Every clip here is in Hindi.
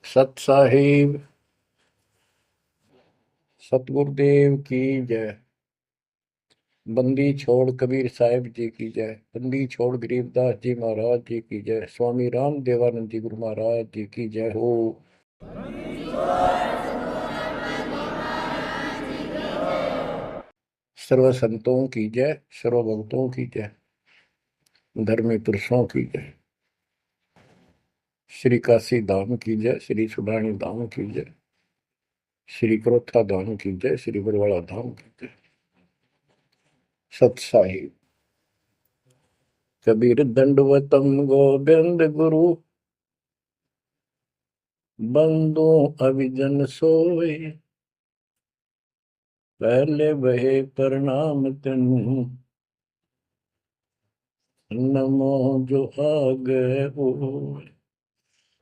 सत साहिब सतगुरुदेव की जय। बंदी छोड़ कबीर साहिब जी की जय। बंदी छोड़ गरीबदास जी महाराज जी की जय। स्वामी राम देवानंद जी गुरु महाराज जी की जय हो। सर्व संतों की जय, सर्व भक्तों की जय, धर्मी पुरुषों की जय। श्री काशी धाम की जय, श्री सुडानी धाम की जय, श्री क्रोथा धाम की जय, श्री बरवाड़ा धाम की जय। सत साहिब कबीर दंडवतम गोविंद गुरु, बंदो अभिजन सोए, पहले बहे प्रणाम तन, नमो जो आगे हो।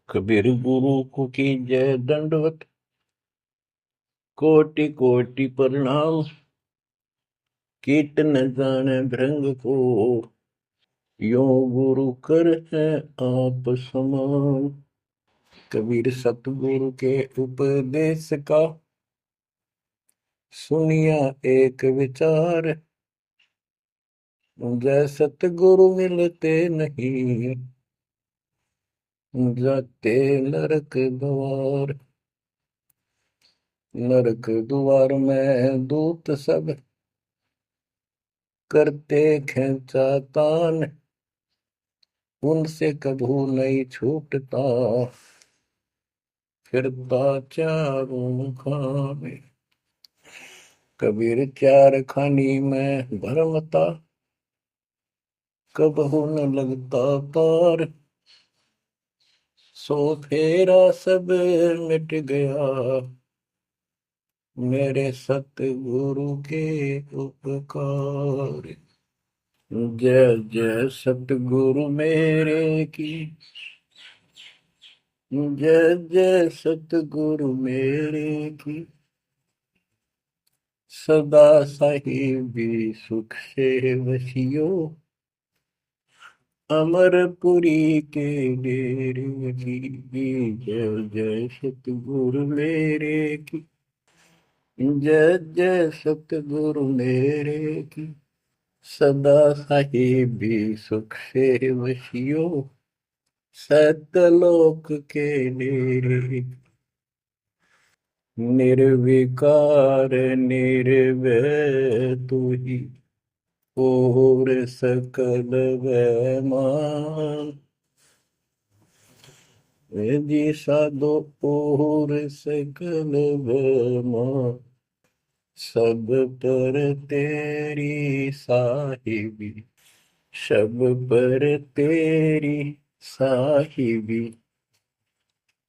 कबीर गुरु को की जय दंडवत, कोटि कोटि प्रणाम, कीट न जाने भृंग को, यो गुरु कर है आप समान। कबीर सतगुरु के उपदेश का, सुनिया एक विचार, जय सतगुरु मिलते नहीं, जाते नरक द्वार। नरक द्वार में दूत सब, करते खेचा तान, उनसे कभू नहीं छूटता, फिरता चारों खाने। कबीर चार खानी में भरमता, कबहू न लगता पार, सो फेरा सब मिट गया, मेरे सतगुरु के उपकार। जय जय सतगुरु मेरे की, जय जय सतगुरु मेरे की, सदा साहिबी सुख से वसियो, अमरपुरी के डेरे की। जय जय सतगुरु मेरे की, जय जय सतगुरु मेरे की, सदा साहिबी सुख से वसियो, सतलोक के डेरे। निर्विकार निर्भय तू ही, और सकल वैमान। जी साधो और सकल वैमान, सब पर तेरी साहिबी, सब पर तेरी साहिबी,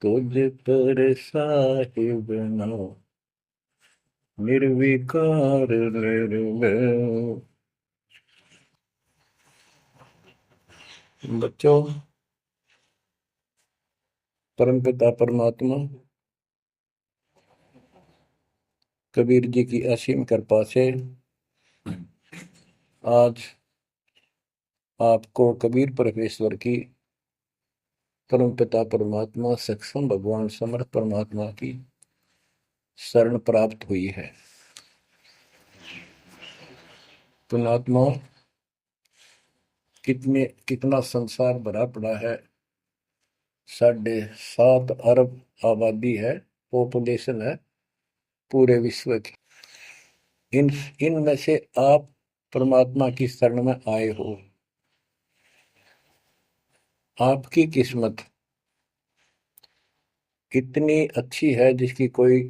तुझ पर साहिब ना, निर्विकार निर्भय। बच्चों, परमपिता परमात्मा कबीर जी की असीम कृपा से आज आपको कबीर परमेश्वर की, परमपिता परमात्मा सक्षम भगवान समर्थ परमात्मा की शरण प्राप्त हुई है। पुण्यात्मा, कितना संसार भरा पड़ा है। 7.5 अरब आबादी है, पॉपुलेशन है पूरे विश्व की। इन इनमें से आप परमात्मा की शरण में आए हो। आपकी किस्मत इतनी अच्छी है जिसकी कोई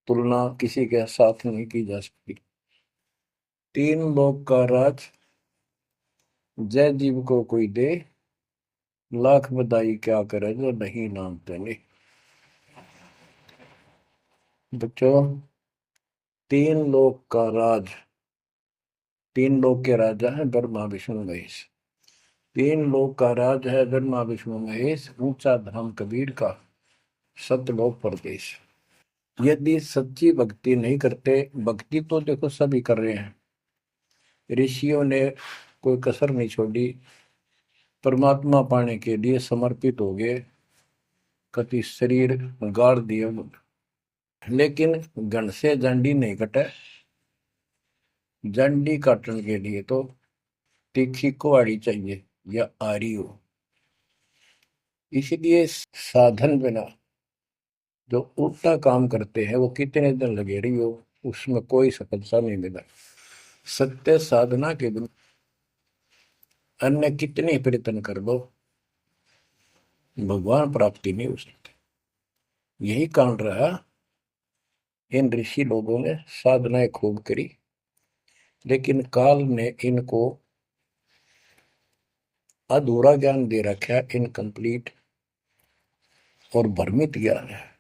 तुलना किसी के साथ नहीं की जा सकती। 3 लोक का राज जय जीव को कोई दे, लाख बधाई क्या करे जो नहीं नामते नहीं। बच्चों, 3 लोक का राज, 3 लोक के राजा है ब्रह्मा विष्णु महेश। 3 लोक का राज है ब्रह्मा विष्णु महेश, ऊंचा धाम कबीर का, सतलोक परदेश। यदि सच्ची भक्ति नहीं करते, भक्ति तो देखो सभी कर रहे हैं, ऋषियों ने कोई कसर नहीं छोड़ी, परमात्मा पाने के लिए समर्पित हो गए। कति शरीर गाड़ दिए, लेकिन घन से जंडी नहीं कटे। जंडी काटने के लिए तो तीखी कुहाड़ी चाहिए या आरी हो। इसलिए साधन बिना जो उल्टा काम करते हैं वो कितने दिन लगे रही हो, उसमें कोई सफलता नहीं मिला। सत्य साधना के बिना अन्य कितने प्रयत्न कर लो, भगवान प्राप्ति नहीं हो सकती। यही कारण रहा इन ऋषि लोगों ने साधनाएं खूब करी, लेकिन काल ने इनको अधूरा ज्ञान दे रखा, इनकम्प्लीट और भ्रमित ज्ञान है।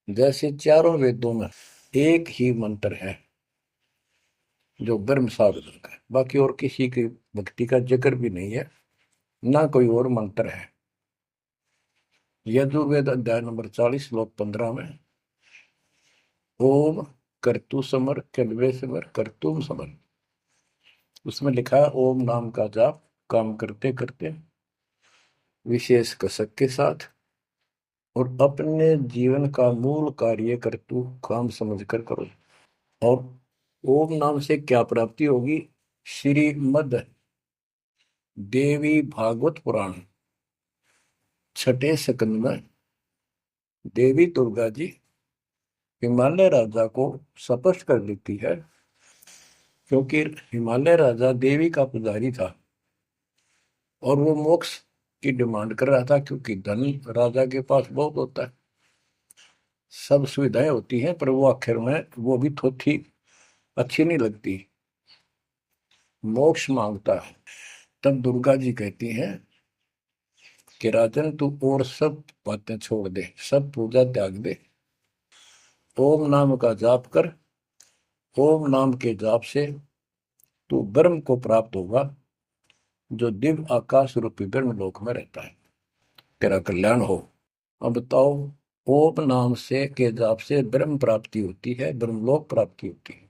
जैसे चारों वेदों में एक ही मंत्र है जो ब्रह्म साधन का है, बाकी और किसी की भक्ति का जिक्र भी नहीं है, ना कोई और मंत्र है। यजुर्वेद अध्याय नंबर 40 श्लोक 15 में ओम कर्तु समर कल्वे समर कर्तुम समर, उसमें लिखा है ओम नाम का जाप काम करते करते विशेष कसक के साथ और अपने जीवन का मूल कार्य कर्तु काम समझकर करो। और ओम नाम से क्या प्राप्ति होगी? श्रीमद देवी भागवत पुराण छठे स्कंद में देवी दुर्गा जी हिमालय राजा को स्पष्ट कर देती है, क्योंकि हिमालय राजा देवी का पुजारी था और वो मोक्ष की डिमांड कर रहा था, क्योंकि धन राजा के पास बहुत होता है, सब सुविधाएं होती हैं, पर वो आखिर में वो भी थोड़ी अच्छी नहीं लगती, मोक्ष मांगता है। तब दुर्गा जी कहती हैं कि राजन तू और सब बातें छोड़ दे, सब पूजा त्याग दे, ओम नाम का जाप कर। ओम नाम के जाप से तू ब्रह्म को प्राप्त होगा, जो दिव्य आकाश रूपी ब्रह्म लोक में रहता है, तेरा कल्याण हो। अब बताओ, ओम नाम से के जाप से ब्रह्म प्राप्ति होती है, ब्रह्मलोक प्राप्ति होती है।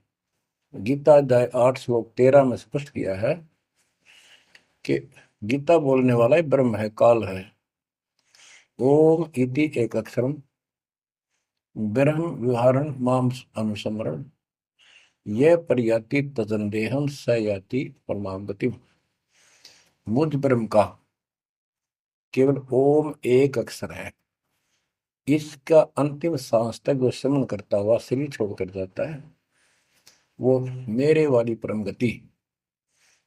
गीता अध्याय 8 श्लोक 13 में स्पष्ट किया है कि गीता बोलने वाला ही ब्रह्म है, काल है। ओम इति एक अक्षरम ब्रह्म विहारण माम अनुसमरण यह प्रयाति तजंदेहम स याति परमाम गति। मुझ ब्रह्म का केवल ओम एक अक्षर है, इसका अंतिम सांस तक जो श्रवण करता हुआ शरीर छोड़कर जाता है, वो मेरे वाली परम गति,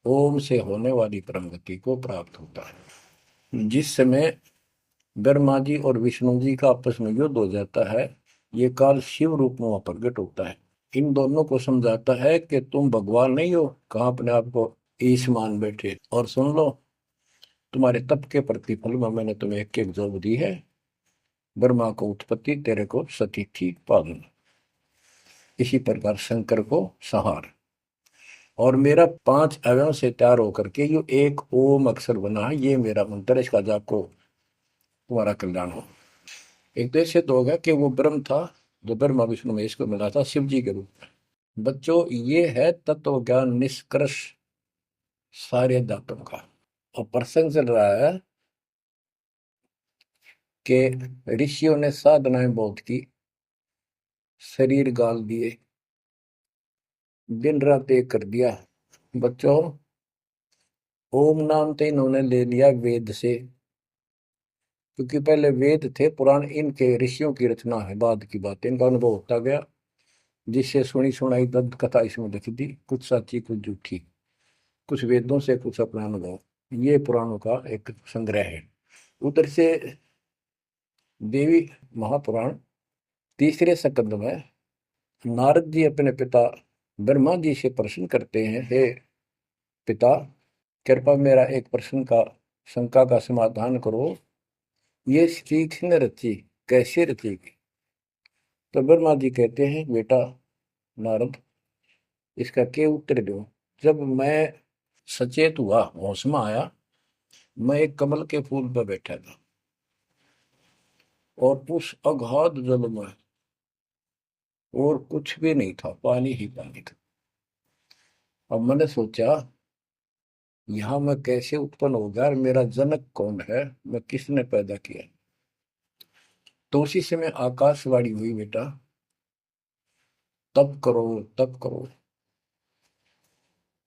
ओम से होने वाली परम गति को प्राप्त होता है। जिस समय ब्रह्मा जी और विष्णु जी का आपस में युद्ध हो जाता है, ये काल शिव रूप में वहां प्रकट होता है, इन दोनों को समझाता है कि तुम भगवान नहीं हो, कहां अपने आप को ईश मान बैठे, और सुन लो तुम्हारे तप के प्रतिफल में मैंने तुम्हें एक एक जॉब दी है, ब्रह्मा को उत्पत्ति, तेरे को सतीथि पालन, इसी प्रकार शंकर को संहार, और मेरा 5 अवयव से तैयार होकर के ये एक ओम अक्षर बना है, ये मेरा मंत्र, इसका जाप को तुम्हारा कल्याण हो। एक तो ऐसे तो होगा कि वो ब्रह्म था जो ब्रह्मा विष्णु महेश को मिला था शिव जी के रूप में। बच्चों, ये है तत्व ज्ञान निष्कर्ष सारे अध्यात्म का। और प्रसंग चल रहा है कि ऋषियों ने साधनाएं बहुत की, शरीर गाल दिए, दिन रात एक कर दिया। बच्चों, ओम नाम तो इन्होंने ले लिया वेद से, क्योंकि पहले वेद थे, पुराण इनके ऋषियों की रचना है, बाद की बात, इनका अनुभव होता गया, जिससे सुनी सुनाई दंत कथा इसमें लिख दी, कुछ सच्ची कुछ झूठी, कुछ वेदों से कुछ अपना अनुभव, ये पुराणों का एक संग्रह है। उधर से देवी महापुराण तीसरे स्कंद में नारद जी अपने पिता ब्रह्मा जी से प्रश्न करते हैं, हे पिता, कृपा मेरा एक प्रश्न का शंका का समाधान करो, ये स्त्री किसने रची, कैसे रचेगी? तो ब्रह्मा जी कहते हैं, बेटा नारद, इसका क्या उत्तर दो? जब मैं सचेत हुआ, होश में आया, मैं एक कमल के फूल पर बैठा था और उस अगाध जल में और कुछ भी नहीं था, पानी ही पानी था। अब मैंने सोचा, यहाँ मैं कैसे उत्पन्न हो गया, मेरा जनक कौन है, मैं किसने पैदा किया? तो उसी समय आकाशवाणी हुई, बेटा तप करो, तप करो।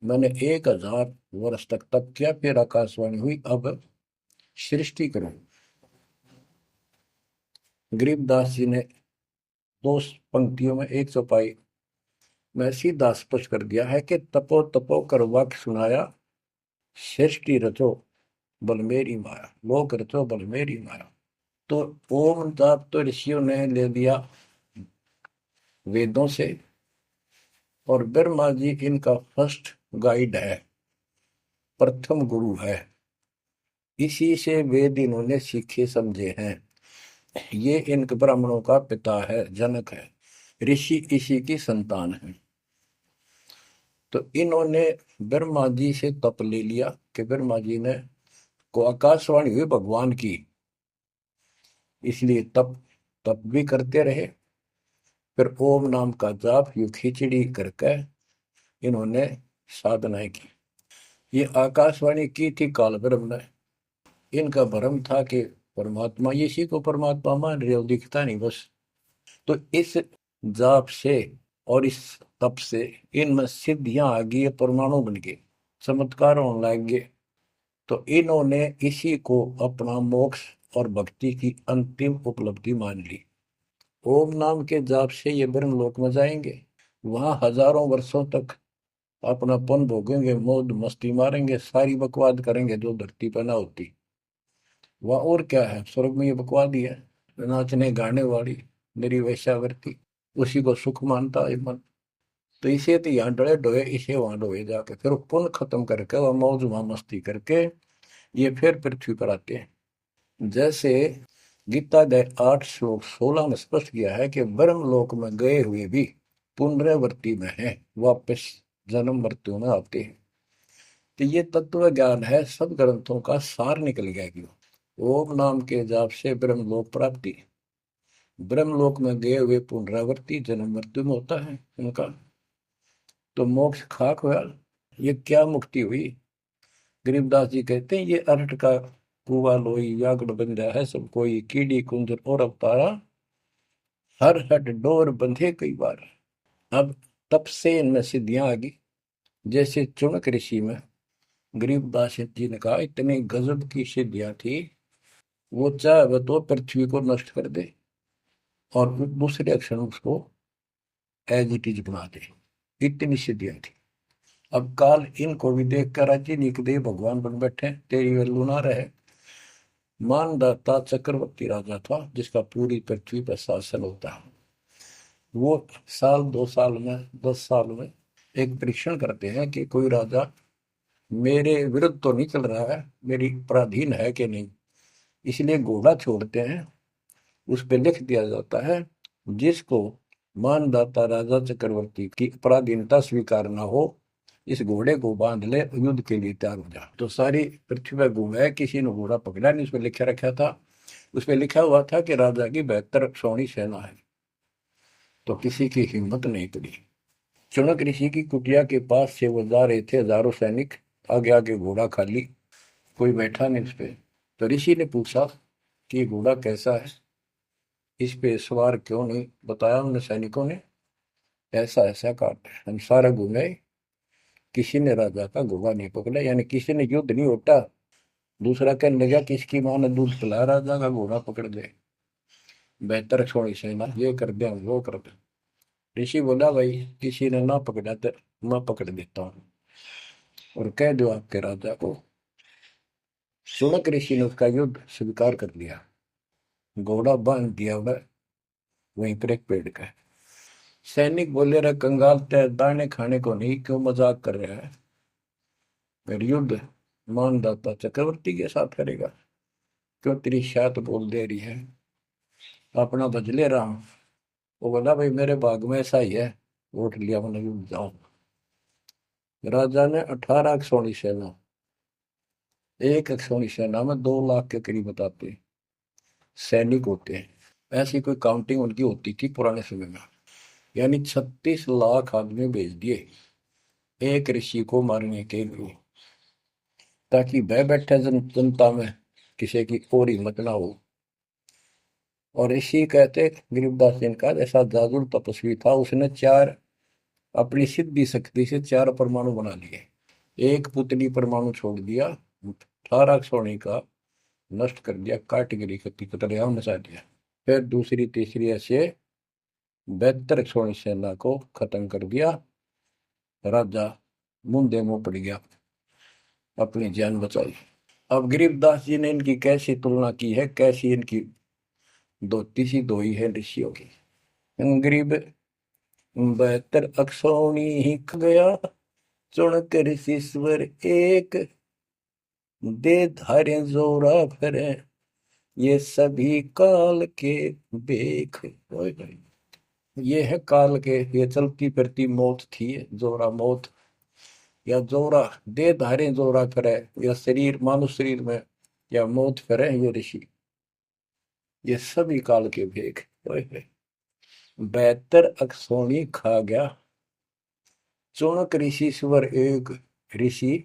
मैंने 1000 वर्ष तक तप किया, फिर आकाशवाणी हुई, अब सृष्टि करो। गरीबदास जी ने 2 पंक्तियों में एक चौपाई में सीधा स्पष्ट कर दिया है कि तपो तपो कर वाक्य सुनाया, सृष्टि रचो बल मेरी माया, लोक रचो बल मेरी माया। तो ओम जाप तो ऋषियों ने ले लिया वेदों से, और ब्रह्मा जी इनका फर्स्ट गाइड है, प्रथम गुरु है। इसी से वेद इन्होंने सीखे समझे हैं। ये इन ब्राह्मणों का पिता है, जनक है, ऋषि इसी की संतान है। तो इन्होंने ब्रह्मा जी से तप ले लिया कि ब्रह्मा जी ने को आकाशवाणी हुई भगवान की, इसलिए तप तप भी करते रहे। फिर ओम नाम का जाप यू खिचड़ी करके इन्होंने साधनाएं की। ये आकाशवाणी की थी काल ब्रह्म ने। इनका भ्रम था कि परमात्मा, इसी को परमात्मा मान रहे हो, दिखता नहीं बस। तो इस जाप से और इस तप से इनमें सिद्धियां आ गई, परमाणु बन गए, चमत्कार होने लग गए। तो इन्होंने इसी को अपना मोक्ष और भक्ति की अंतिम उपलब्धि मान ली। ओम नाम के जाप से ये ब्रह्म लोक में जाएंगे, वहां हजारों वर्षों तक अपना पन भोगेंगे, मौज मस्ती मारेंगे, सारी बकवाद करेंगे जो धरती पर ना होती। वह और क्या है, स्वर्ग में ये बकवाद ही है, नाचने गाने वाली मेरी वैश्यावृत्ति, उसी को सुख मानता है मन। तो इसे तो यहाँ डरे डोए, इसे वहां डोए जाके, फिर पुण्य खत्म करके वह मौज वहां मस्ती करके ये फिर पृथ्वी पर आते हैं। जैसे गीता अध्याय 8 श्लोक 16 में स्पष्ट किया है कि ब्रह्म लोक में गए हुए भी पुनरावृत्ति में है, वापस जन्म मृत्यु में आते हैं। तो ये तत्व ज्ञान है, सब ग्रंथों का सार निकल गया कि ओम नाम के जाप से ब्रह्म लोक प्राप्ति, ब्रह्म लोक में गए हुए पुनरावृत्ति जन्म मृत्यु में होता है उनका। तो मोक्ष खाक हुआ, ये क्या मुक्ति हुई। गरीबदास जी कहते हैं ये अरट का कुआ लोई यागड़ बंधा है सब कोई, कीड़ी कुंजर और अवतारा, हर हट डोर बंधे कई बार। अब तब से इनमें सिद्धियां आ गई। जैसे चुनक ऋषि में गरीबदास जी ने कहा इतनी गजब की सिद्धियां थी, वो चाहे तो पृथ्वी को नष्ट कर दे और दूसरे अक्षर उसको एज इट इज बना दे, इतनी सिद्धियां थी। अब काल इनको भी देख कर राज्य निकदे भगवान बन बैठे, तेरी वैल्यू ना रहे। मानदाता चक्रवर्ती राजा था जिसका पूरी पृथ्वी पर शासन होता है। वो साल 2 साल में 10 साल में एक परीक्षण करते हैं कि कोई राजा मेरे विरुद्ध तो नहीं चल रहा है, मेरी पराधीन है कि नहीं। इसलिए घोड़ा छोड़ते हैं, उस पर लिख दिया जाता है जिसको मानदाता राजा चक्रवर्ती की पराधीनता स्वीकार ना हो, इस घोड़े को बांध ले, युद्ध के लिए तैयार हो जा। तो सारी पृथ्वी पर घूमे, किसी ने घोड़ा पकड़ा नहीं, उस पर लिखा रखा था, उस पर लिखा हुआ था कि राजा की 72 सौणी सेना है। तो किसी की हिम्मत नहीं पड़ी। चुनक ऋषि की कुटिया के पास से वो जा रहे थे, हजारों सैनिक, आगे आगे घोड़ा खाली, कोई बैठा नहीं उस पे। तो ऋषि ने पूछा कि ये घोड़ा कैसा है, इस पे सवार क्यों नहीं। बताया उन सैनिकों ने, ऐसा ऐसा काट हम सारा घूमे, किसी ने राजा का घोड़ा नहीं पकड़ा, यानी किसी ने युद्ध नहीं होता। दूसरा कहने लगा किसकी मां ने दूध पिलाया, राजा का घोड़ा पकड़ दे, बेहतर छोड़ी सेना, ये कर दे वो कर दे। ऋषि बोला भाई किसी ने ना पकड़ा तो मैं पकड़ देता हूँ और कह दो आपके राजा को। शुनक ऋषि ने उसका युद्ध स्वीकार कर लिया, घोड़ा बांध दिया वहीं पर एक पेड़ का। सैनिक बोले रहे कंगाल तय दाने खाने को नहीं, क्यों मजाक कर रहा है, फिर युद्ध मानदाता चक्रवर्ती के साथ करेगा, क्यों तेरी शायद बोल दे रही है, अपना बदले रहा हूं। वो बोला भाई मेरे भाग में ऐसा ही है, वोट लिया मैंने युद्ध जाऊं। राजा ने 18 सौड़ी सेना, एक सौड़ी सेना में 2 लाख के करीब बताते सैनिक होते हैं, ऐसी कोई काउंटिंग उनकी होती थी पुराने समय में। यानी 36 लाख आदमी भेज दिए एक ऋषि को मारने के लिए, ताकि भय बैठे जनता में किसी की और हिम्मत ना हो। और ऋषि कहते गरीबदास जी का ऐसा जादू तपस्वी था, उसने चार अपनी सिद्धि शक्ति से चार परमाणु बना लिए। एक पुतली परमाणु छोड़ दिया, 18 सोने का नष्ट कर दिया, काट गिरी कति कतलेआम मचा दिया। फिर दूसरी तीसरी ऐसे 72 सोनी सेना को खत्म कर दिया। राजा मुंदे मुंह पड़ गया, अपनी जान बचाई। अब गरीबदास जी ने इनकी कैसी तुलना की है, कैसी इनकी धोती सी धोई है ऋषियों की। गरीब 72 अक्षौणी ही ख गया, चुणकर ऋषिश्वर एक, दे धारे जोरा भरे, ये सभी काल के बेख। ये है काल के, ये चलती फिरती मौत थी, जोरा मौत या जोरा दे धारे जोरा करे, या शरीर मानुष शरीर में या मौत करे, ये ऋषि ये सभी काल के भेख। 72 अक्षौणी खा गया, चुणक ऋषिश्वर एक। ऋषि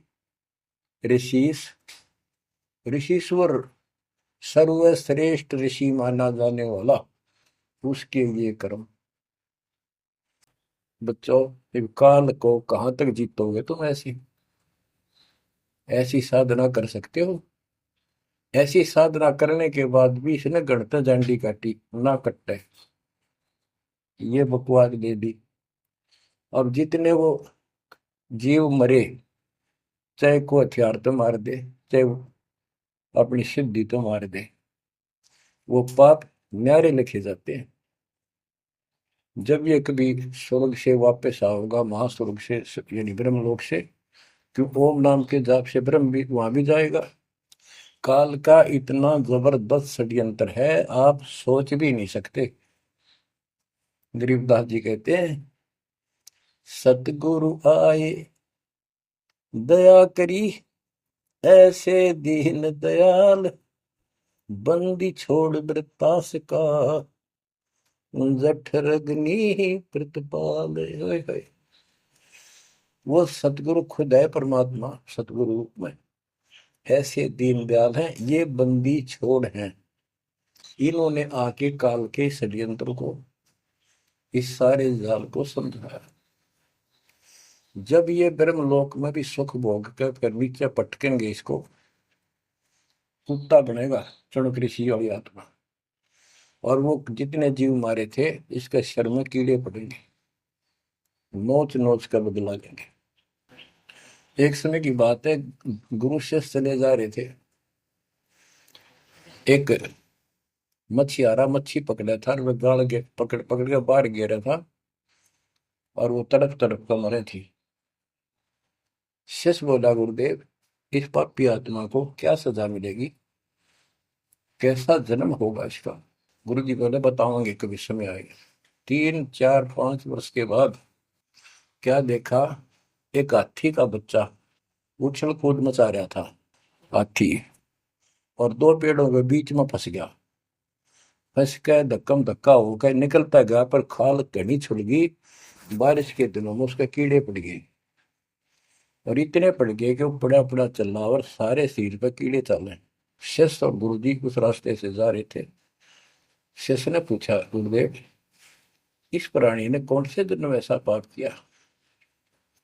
ऋषिस ऋषिश्वर सर्वश्रेष्ठ ऋषि माना जाने वाला, उसके ये कर्म। बच्चों, काल को कहां तक जीतोगे तुम? ऐसी ऐसी साधना कर सकते हो? ऐसी साधना करने के बाद भी इसने गणत जांडी काटी ना कट्टे, ये बकवास दे दी। अब जितने वो जीव मरे, चाहे को हथियार तो मार दे, चाहे अपनी सिद्धि तो मार दे, वो पाप न्यारे लिखे जाते हैं। जब ये कभी स्वर्ग से वापस आओगा, महास्वर्ग से यानी ब्रह्मलोक से, क्यों ओम नाम के जाप से ब्रह्म भी वहां भी जाएगा। काल का इतना जबरदस्त षड्यंत्र है, आप सोच भी नहीं सकते। गरीबदास जी कहते हैं, सतगुरु आए दया करी, ऐसे दीन दयाल, बंदी छोड़ वृतास का, जठरग्नि प्रतिपाल। वो सतगुरु खुद है, परमात्मा सतगुरु रूप में। ऐसे दीन दयाल हैं, ये बंदी छोड़ हैं। इन्होंने आके काल के षड्यंत्र को, इस सारे जाल को समझाया। जब ये ब्रह्मलोक में भी सुख भोग कर फिर नीचे पटकेंगे, इसको कुत्ता बनेगा चुणक ऋषि वाली आत्मा। और वो जितने जीव मारे थे, इसके शर में कीड़े पड़ेंगे, नोच नोच कर बदला लेंगे। एक समय की बात है, गुरु शिष्य चले जा रहे थे, एक मछियारा मच्छी पकड़ा था, वह गाड़ के पकड़ पकड़ के बाहर गिरा था, और वो तड़प तड़प कर मरे थी। शिष्य बोला, गुरुदेव इस पापी आत्मा को क्या सजा मिलेगी, कैसा जन्म होगा इसका? गुरु जी बोले, बताओगे कभी समय आएगा। 3 4 5 वर्ष के बाद क्या देखा, एक हाथी का बच्चा उछल कूद मचा रहा था, हाथी, और दो पेड़ों के बीच में फंस गया। फंस के धक्कम धक्का होकर निकलता गया, पर खाल घनी छुल गई। बारिश के दिनों में उसके कीड़े पड़ गए, और इतने पड़ गए कि वो पड़ा पड़ा चल रहा, और सारे शरीर पर कीड़े चल रहे। शिष्य और गुरु जी उस रास्ते से जा रहे थे। शिष्य ने पूछा, गुरुदेव इस प्राणी ने कौन से दिन में ऐसा पाप किया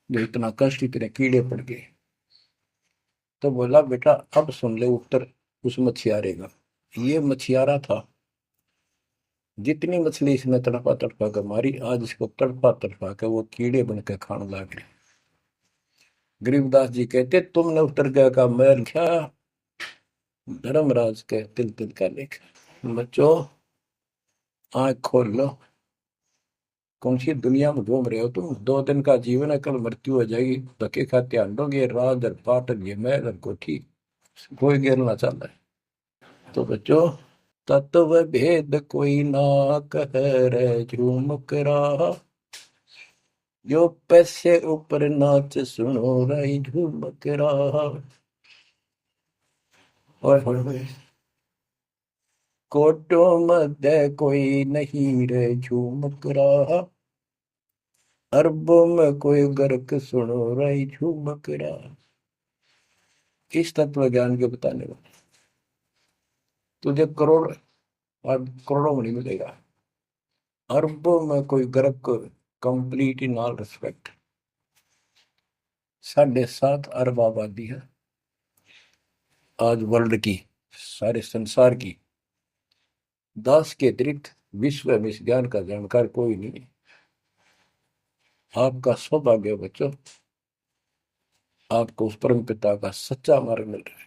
जो इतना कष्ट, इतने कीड़े पड़ गए? तो बोला, बेटा अब सुन ले उत्तर उस मछियारे का। ये मछियारा था, जितनी मछली इसने तड़पा तड़पा कर मारी, आज इसको तड़पा तड़पा कर वो कीड़े बनकर खाने लग गए। गरीबदास जी कहते, तुमने उत्तर गया का मैल क्या, धर्मराज के तिल तिल का लेखा। बच्चों, आंख खोल लो, कौन सी दुनिया में घूम रहे हो तुम? 2 दिन का जीवन है, कल मृत्यु हो जाएगी। धक्के खाते आंडोगे, राज और पाट और ये मैल और कोठी, कोई गिरना चाहता है। तो बच्चों, तत्व भेद कोई ना कह रहे झूम करा, जो पैसे ऊपर नाच सुनो रही झूम करा। और कोटो मध्य कोई नहीं रे झूम करा, अरबों में कोई गर्क सुनो रही झूम करा। इस तत्व ज्ञान के बताने वाले, तुझे करोड़ और करोड़ों में नहीं मिलेगा, अरबों में कोई ग्रह को, कंप्लीट इन ऑल रिस्पेक्ट। 7.5 अरब आबादी है आज वर्ल्ड की, सारे संसार की। 10 के अतिरिक्त विश्व में इस ज्ञान का जानकार कोई नहीं है। आपका सौभाग्य है बच्चों, आपको उस परम पिता का सच्चा मार्ग मिल रहा है।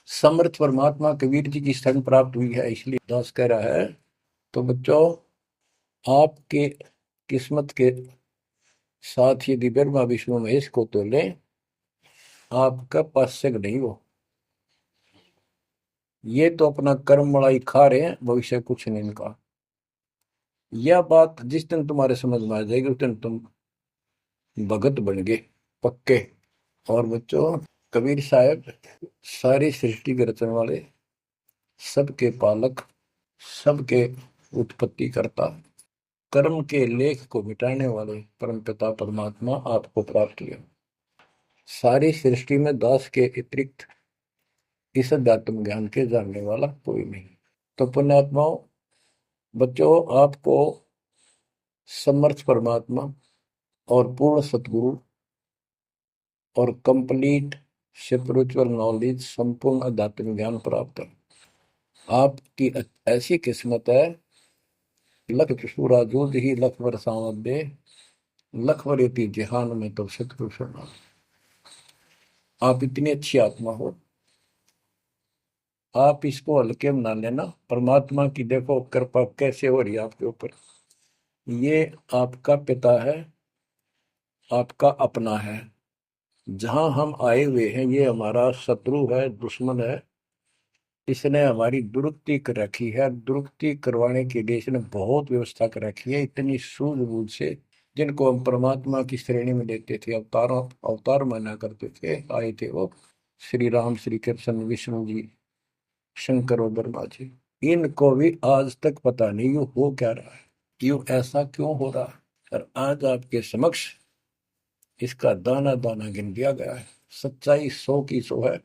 समर्थ परमात्मा कबीर जी की शरण प्राप्त हुई है, इसलिए दास कह रहा है। तो बच्चों, आपके किस्मत के साथ यदि ब्रह्मा विष्णु महेश को तो लें, आपका पास्यक नहीं हो। ये तो अपना कर्म मलाई खा रहे हैं, भविष्य कुछ नहीं इनका। यह बात जिस दिन तुम्हारे समझ में आ जाएगी, उस दिन तुम भगत बन गए पक्के। और बच्चों, कबीर साहब सारी सृष्टि के रचने वाले, सबके पालक, सबके उत्पत्ति करता, कर्म के लेख को मिटाने वाले परमपिता परमात्मा आपको प्राप्त हुए। सारी सृष्टि में दास के अतिरिक्त इस अध्यात्म ज्ञान के जानने वाला कोई नहीं। तो पुण्यात्माओं, बच्चों, आपको समर्थ परमात्मा और पूर्ण सतगुरु और कंप्लीट स्पिरिचुअल नॉलेज, संपूर्ण अध्यात्म ज्ञान प्राप्त है। आपकी ऐसी किस्मत है, लख चुसूरा जूझ ही लख बरसावत दे, लख वरेती जहान में तो सतगुरु शरणा। आप इतनी अच्छी आत्मा हो, आप इसको हल्के में ना लेना। परमात्मा की देखो कृपा कैसे हो रही है आपके ऊपर। ये आपका पिता है, आपका अपना है। जहां हम आए हुए हैं, ये हमारा शत्रु है, दुश्मन है। इसने हमारी दुरुक्ति कर रखी है, दुरुक्ति करवाने के लिए इसने बहुत व्यवस्था कर रखी है, इतनी सूझबूझ से। जिनको हम परमात्मा की श्रेणी में लेते थे, अवतारों अवतार माना करते थे, आए थे वो श्री राम, श्री कृष्ण, विष्णु जी, शंकर और ब्रह्मा जी। इनको भी आज तक पता नहीं यू हो क्या रहा है, क्यों ऐसा क्यों हो रहा है। और आज आपके समक्ष इसका दाना दाना गिन दिया गया है। सच्चाई 100 की 100 है।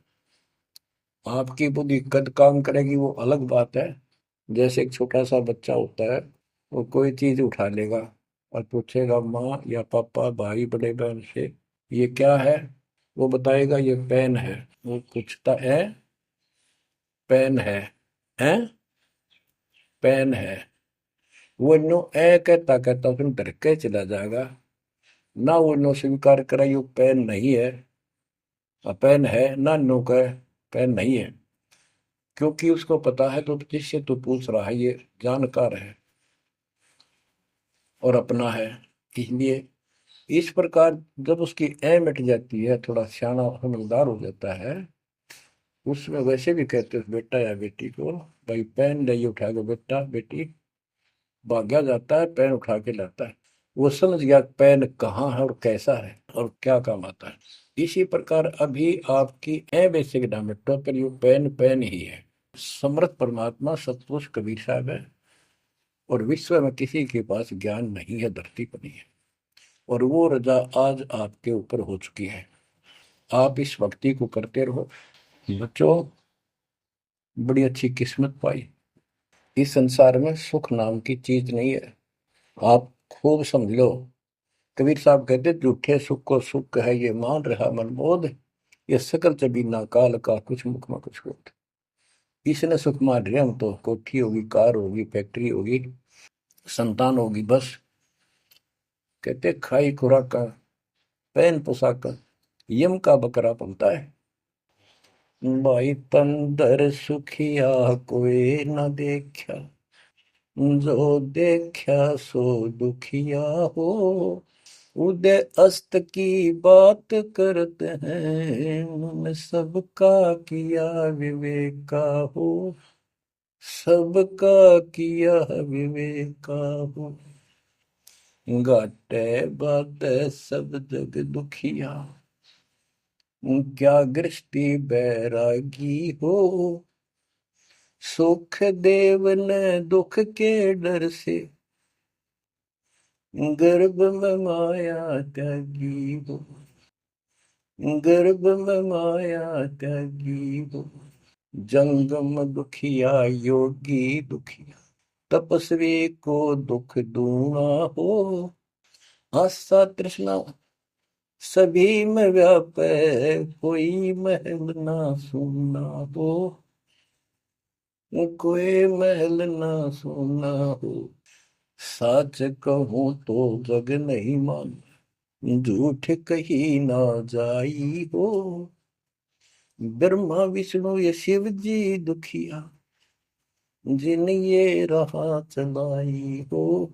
आपकी बुद्धि कद काम करेगी वो अलग बात है। जैसे एक छोटा सा बच्चा होता है, वो कोई चीज उठा लेगा और पूछेगा माँ या पापा, भाई, बड़े बहन से, ये क्या है। वो बताएगा ये पेन है। वो पूछता है, पेन है पेन है। वो इन्नो ए कहता कहता उसमें डर के चला जाएगा ना। वो इन्नो स्वीकार करे ये पेन नहीं है, पेन है ना, नो कहे पेन नहीं है। क्योंकि उसको पता है तो जिससे तू पूछ रहा है ये जानकार है और अपना है। इसलिए इस प्रकार जब उसकी ए मिट जाती है, थोड़ा सियाना समझदार हो जाता है, उसमें वैसे भी कहते हैं बेटा या बेटी को, भाई पेन नहीं उठा के बेटा बेटी, भाग्या जाता है पेन उठा के लाता है। वो समझ गया पेन कहाँ है और कैसा है और क्या काम आता है। इसी प्रकार अभी आपकी ए बेसिक डायमेट्रो पर यू पेन पेन ही है। समर्थ परमात्मा सतपुरुष कबीर साहब है, और विश्व में किसी के पास ज्ञान नहीं है, धरती पर नहीं है। और वो रजा आज आपके ऊपर हो चुकी है। आप इस भक्ति को करते रहो बच्चों। बड़ी अच्छी किस्मत पाई। इस संसार में सुख नाम की चीज नहीं है, आप खूब समझ लो। कबीर साहब कहते, झूठे सुख को सुख है ये मान रहा मनमोद, ये सकल चबीना काल का कुछ मुख में कुछ होता। इसने सुख मान रहे हम तो, कोठी होगी, कार होगी, फैक्ट्री होगी, संतान होगी, बस। कहते खाई खुराक का, पहन पोशाक, यम का बकरा पलता है। भाई तंदर सुखिया कोई न देखा, जो देखा सो दुखिया हो। उदय अस्त की बात करते हैं, उन्होंने सबका किया विवेका हो, सबका किया विवेका हो। घाटे बात सब जग दुखिया, क्या गृष्टि बैरागी हो। सुख देव ने दुख के डर से, गर्भ में माया त्यागी हो, गर्भ में माया त्यागी हो। जंगम दुखिया योगी दुखिया, तपस्वी को दुख दूना हो। आशा तृष्णा सभी में व्यापे, कोई महल ना सुनना हो, कोई महल ना सुनना हो। सच कहूं तो जग नहीं मान, झूठ कही ना जाई हो। ब्रह्मा विष्णु ये शिव जी दुखिया, जिन ये राह चलाई हो,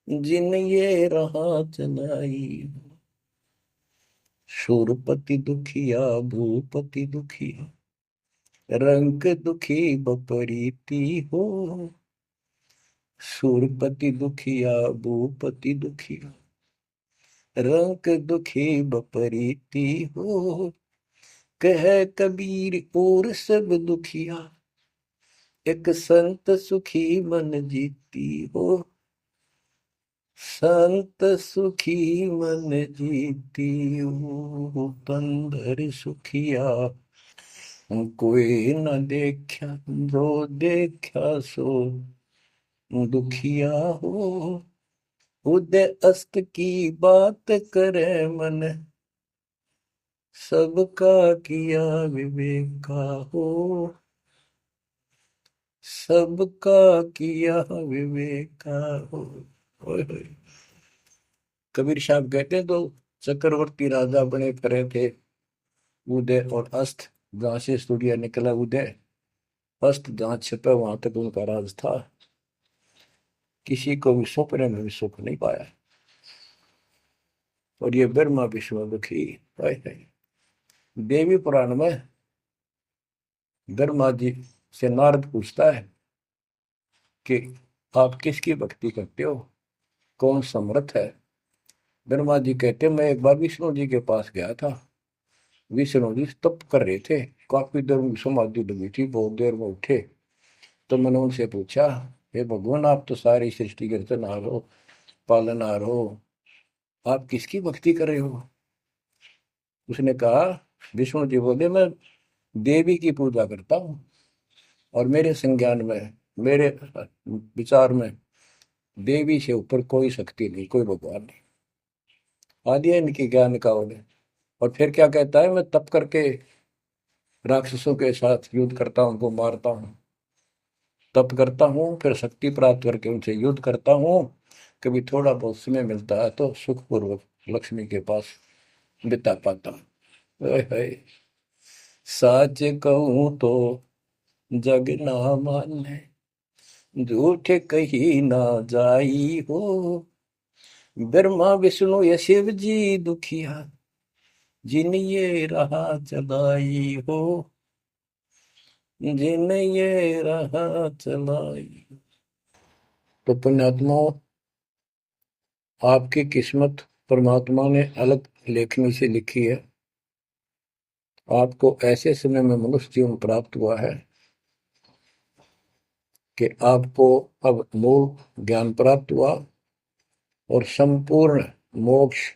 जिन ये राह चलाई हो। शूरपति दुखिया भूपति दुखिया, रंग दुखी बपरीती हो। शूरपति दुखिया भूपति दुखिया, रंग दुखी बपरीती हो। कह कबीर और सब दुखिया, एक संत सुखी मन जीती हो। संत सुखी मन जीती हो, तंदर सुखिया कोई न देखा, जो देखा सो दुखिया हो। उदय अस्त की बात करे मन, सबका किया विवेका हो। सबका किया विवेका हो। ओए होए। कबीर साहब कहते हैं, तो चक्रवर्ती राजा बने खड़े थे। उदय और अस्त, जहां से सूर्य निकला उदय, अस्त जहां छिपा वहां तक उनका राज था। किसी को भी सपने में भी सुख नहीं पाया। और ये ब्रह्मा विष्णु दुखी। देवी पुराण में ब्रह्मा जी से नारद पूछता है कि आप किसकी भक्ति करते हो, कौन समर्थ है। ब्रह्मा जी कहते, मैं एक बार विष्णु जी के पास गया था। विष्णु जी तप कर रहे थे, काफी देर में समाधि लगी थी, बहुत देर में उठे। तो मैंने उनसे पूछा, हे भगवान, आप तो सारी सृष्टि के रचनहार हो, पालनहार हो, आप किसकी भक्ति कर रहे हो। उसने कहा, विष्णु जी बोले, मैं देवी की पूजा करता हूँ, और मेरे संज्ञान में, मेरे विचार में देवी से ऊपर कोई शक्ति नहीं, कोई भगवान नहीं। आदि है इनकी ज्ञान का उन्हें। और फिर क्या कहता है, मैं तप करके राक्षसों के साथ युद्ध करता हूँ, उनको मारता हूँ, तप करता हूँ, फिर शक्ति प्राप्त करके उनसे युद्ध करता हूँ। कभी थोड़ा बहुत समय मिलता है तो सुखपूर्वक लक्ष्मी के पास बिता पाता हूँ। सच कहूँ तो जग ना माने, झूठ कही ना जाई हो। ब्रह्मा विष्णु ये शिव जी दुखिया, जिन ये राह चलाई हो, जिन ये राह चलाई। तो पुण्यात्माओं, आपकी किस्मत परमात्मा ने अलग लेखनी से लिखी है। आपको ऐसे समय में मनुष्य जीवन प्राप्त हुआ है कि आपको अब मूल ज्ञान प्राप्त हुआ और संपूर्ण मोक्ष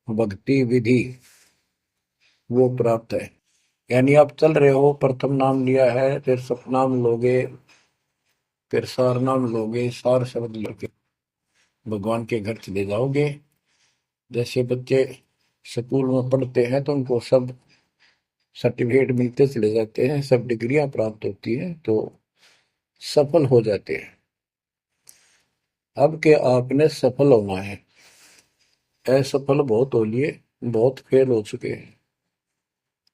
भक्ति विधि वो प्राप्त है। यानी आप चल रहे हो, प्रथम नाम लिया है, फिर सतनाम लोगे, फिर सार नाम लोगे, सार शब्द लेके भगवान के घर चले जाओगे। जैसे बच्चे स्कूल में पढ़ते हैं तो उनको सब सर्टिफिकेट मिलते चले जाते हैं, सब डिग्रियां प्राप्त होती हैं, तो सफल हो जाते हैं। अब के आपने सफल होना है। असफल बहुत हो लिए, बहुत फेल हो चुके हैं,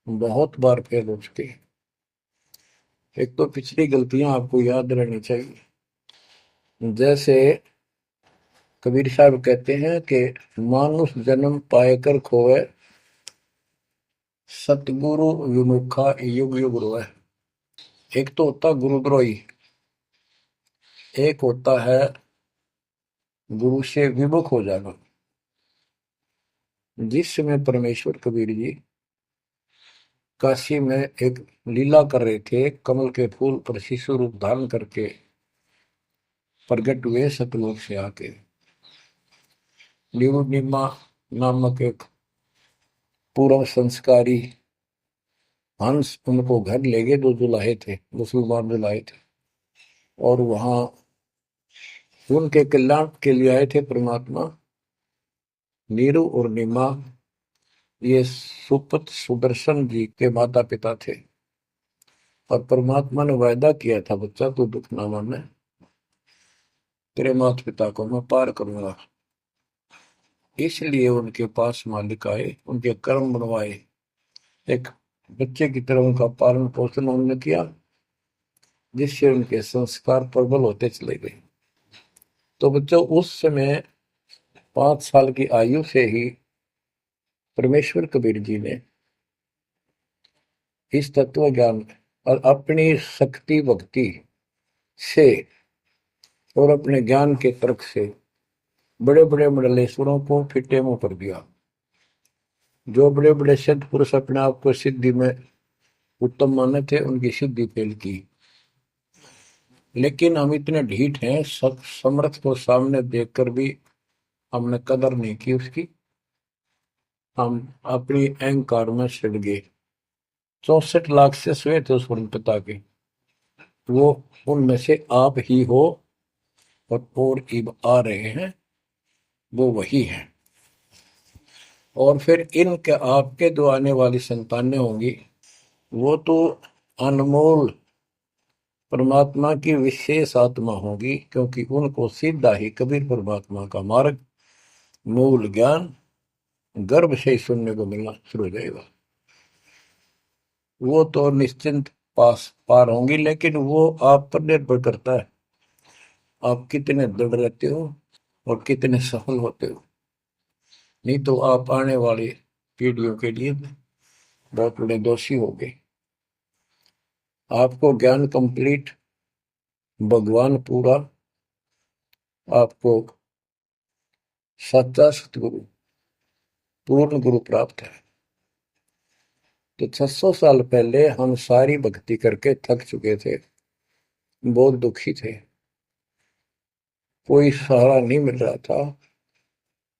बहुत बार फेल हो चुके हैं। एक तो पिछली गलतियां आपको याद रहनी चाहिए। जैसे कबीर साहब कहते हैं कि मानुष जन्म पाएकर खोए, सतगुरु विमुखा युग युग रोए। एक तो होता गुरुद्रोही, एक होता है गुरु से विमुख हो जाना। जिस समय परमेश्वर कबीर जी काशी में एक लीला कर रहे थे, कमल के फूल पर शिशु रूप धारण करके प्रगट हुए सतलोक से आके। निमा नामक एक पूर्व संस्कारी हंस उनको घर ले गए, जो जुलाहे थे, मुसलमान जुलाहे थे, और वहां उनके कल्याण के लिए आए थे परमात्मा। नीरू और नीमा ये सुपत सुदर्शन जी के माता पिता थे, और परमात्मा ने वायदा किया था, बच्चा तू दुख ना माने, तेरे माता पिता को मैं पार करूंगा। इसलिए उनके पास मालिक आए, उनके कर्म बनवाए, एक बच्चे की तरह उनका पालन पोषण उन्होंने किया, जिससे उनके संस्कार प्रबल होते चले गए। तो बच्चों उस समय 5 साल की आयु से ही परमेश्वर कबीर जी ने इस तत्व ज्ञान और अपनी शक्ति भक्ति से और अपने ज्ञान के तर्क से बड़े बड़े मंडलेश्वरों को फिटे मुंह कर दिया। जो बड़े बड़े सिद्ध पुरुष अपने आप को सिद्धि में उत्तम माने थे, उनकी सिद्धि फेल की। लेकिन हम इतने ढीठ हैं, समर्थ को सामने देखकर भी हमने कदर नहीं की उसकी, हम अपनी अहंकार में सड़ गए। 64 लाख से हुए थे उस पिता के, वो उनमें से आप ही हो, और इब आ रहे हैं वो वही है। और फिर इनके आपके जो आने वाली संतानें होंगी, वो तो अनमोल परमात्मा की विशेष आत्मा होगी, क्योंकि उनको सीधा ही कबीर परमात्मा का मार्ग, मूल ज्ञान गर्भ से ही सुनने को मिलना शुरू हो जाएगा। वो तो निश्चिंत पास पार होंगी, लेकिन वो आप पर निर्भर करता है, आप कितने दृढ़ रहते हो और कितने सफल होते हो। नहीं तो आप आने वाली पीढ़ियों के लिए बहुत बड़े दोषी हो गए। आपको ज्ञान कंप्लीट, भगवान पूरा, आपको सच्चा सतगुरु, पूर्ण गुरु प्राप्त है। तो 600 साल पहले हम सारी भक्ति करके थक चुके थे, बहुत दुखी थे, कोई सहारा नहीं मिल रहा था।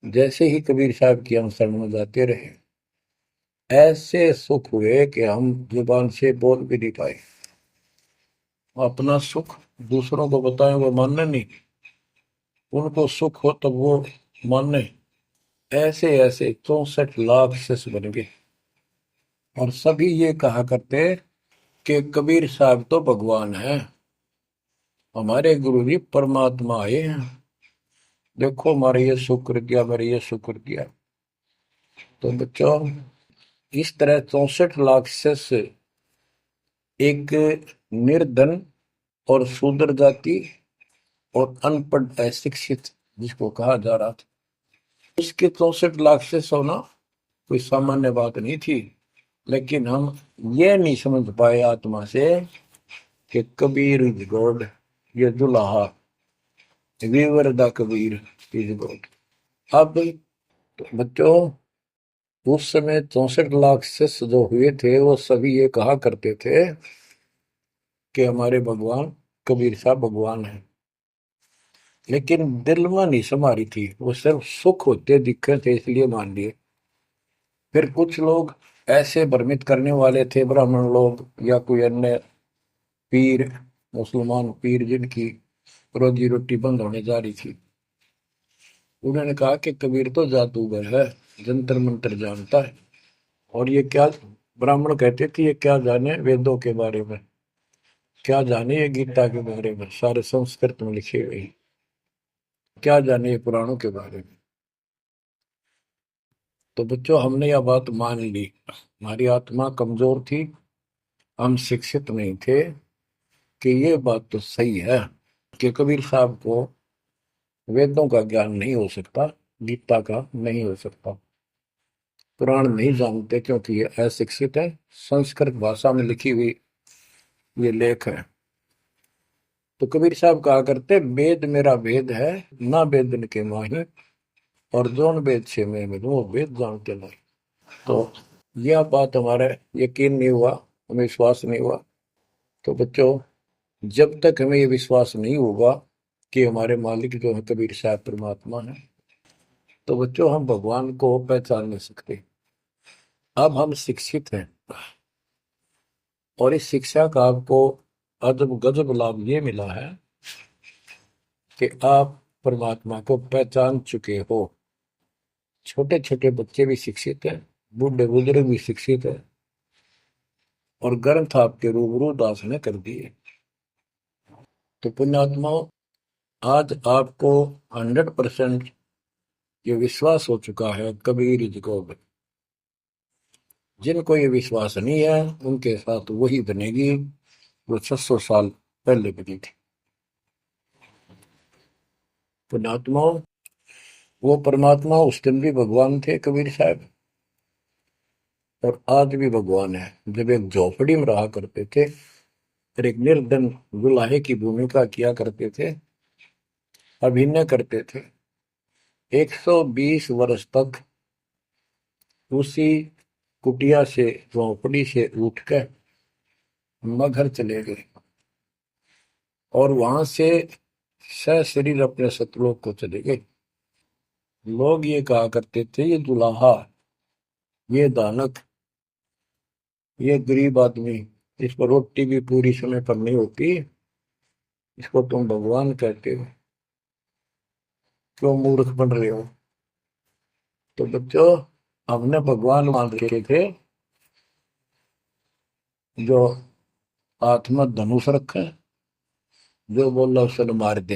जैसे ही कबीर साहब की हम शरण में जाते रहे, ऐसे सुख हुए कि हम जुबान से बोल भी नहीं पाए। अपना सुख दूसरों को बताएं वो मानने नहीं, उनको सुख हो तब वो माने। ऐसे ऐसे 64 लाख शिष्य बन गए, और सभी ये कहा करते कि कबीर साहब तो भगवान है, हमारे गुरु जी परमात्मा आए हैं, देखो हमारे ये शुक्र किया, मेरे ये शुक्र किया। तो बच्चों इस तरह 64 लाख शिष्य एक निर्धन और शूद्र जाति और अनपढ़ अशिक्षित जिसको कहा जा रहा था, उसके 64 लाख शिष्य होना कोई सामान्य बात नहीं थी। लेकिन हम ये नहीं समझ पाए आत्मा से कि कबीर इज गॉड, ये दुल्हा weaver the Kabir is God. अब बच्चों उस समय 64 लाख शिष्य जो हुए थे, वो सभी ये कहा करते थे कि हमारे भगवान कबीर साहब भगवान है, लेकिन दिल में नहीं समारी थी, वो सिर्फ सुख होते दिखे थे इसलिए मान लिए। फिर कुछ लोग ऐसे भ्रमित करने वाले थे, ब्राह्मण लोग या कोई अन्य पीर, मुसलमान पीर जिनकी रोजी रोटी बंद होने जा रही थी, उन्होंने कहा कि कबीर तो जादूगर है, जंतर मंत्र जानता है, और ये क्या, ब्राह्मण कहते थे ये क्या जाने वेदों के बारे में, क्या जाने ये गीता के बारे में, सारे संस्कृत में लिखे हुए, क्या जाने ये पुराणों के बारे में। तो बच्चों हमने यह बात मान ली, हमारी आत्मा कमजोर थी, हम शिक्षित नहीं थे कि ये बात तो सही है कि कबीर साहब को वेदों का ज्ञान नहीं हो सकता, गीता का नहीं हो सकता, पुराण नहीं जानते क्योंकि ये अशिक्षित है, संस्कृत भाषा में लिखी हुई ये लेख है। तो कबीर साहब कहा करते वेद मेरा वेद है, ना वेदन के माही, और जोन वेद से मैं मिलूं वो वेद जानते नहीं। तो यह बात हमारा यकीन नहीं हुआ, हमें विश्वास नहीं हुआ। तो बच्चों जब तक हमें ये विश्वास नहीं होगा कि हमारे मालिक जो है कबीर साहब परमात्मा है, तो बच्चों हम भगवान को पहचान नहीं सकते। अब हम शिक्षित हैं, और इस शिक्षा का आपको अजब गजब लाभ ये मिला है कि आप परमात्मा को पहचान चुके हो। छोटे छोटे बच्चे भी शिक्षित हैं, बूढ़े बुजुर्ग भी शिक्षित है, और ग्रंथ आपके रूबरू दास ने कर दिए। तो पुण्यात्माओं, आज आपको 100% ये विश्वास हो चुका है कबीर जी को। जिनको ये विश्वास नहीं है उनके साथ वही बनेगी जो 600 साल पहले बनी थी। पुण्यात्माओं, वो परमात्मा उस दिन भी भगवान थे कबीर साहब, और आज भी भगवान है। जब एक झोपड़ी में रहा करते थे और एक निर्धन दुल्हे की भूमिका किया करते थे, अभिनय करते थे, 120 वर्ष तक उसी कुटिया से, झोपड़ी से उठकर मगहर चले गए और वहां से सशरीर अपने सतलोक को चले गए। लोग ये कहा करते थे, ये दुल्हा, ये दानक, ये गरीब आदमी, इसको रोटी भी पूरी समय पर नहीं होती, इसको तुम भगवान कहते हो, क्यों मूर्ख बन रहे हो। तो बच्चों, हमने भगवान मान रखे थे जो हाथ में धनुष रखे, जो बोला उसे मार दे,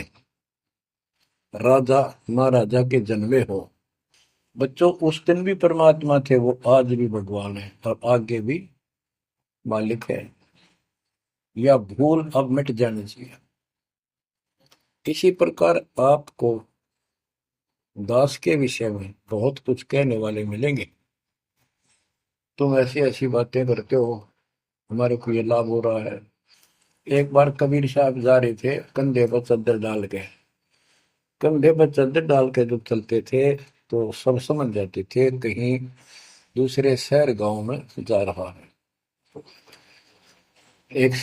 राजा महाराजा के जन्मे हो। बच्चों, उस दिन भी परमात्मा थे, वो आज भी भगवान है और आगे भी मालिक है। या भूल अब मिट जानी चाहिए। इसी प्रकार आपको दास के विषय में बहुत कुछ कहने वाले मिलेंगे। तुम ऐसी ऐसी बातें करते हो, हमारे को ये लाभ हो रहा है। एक बार कबीर साहब जा रहे थे, कंधे पर चादर डाल के, कंधे पर चादर डाल के जब चलते थे तो सब समझ जाते थे कहीं दूसरे शहर गांव में जा रहा है। एक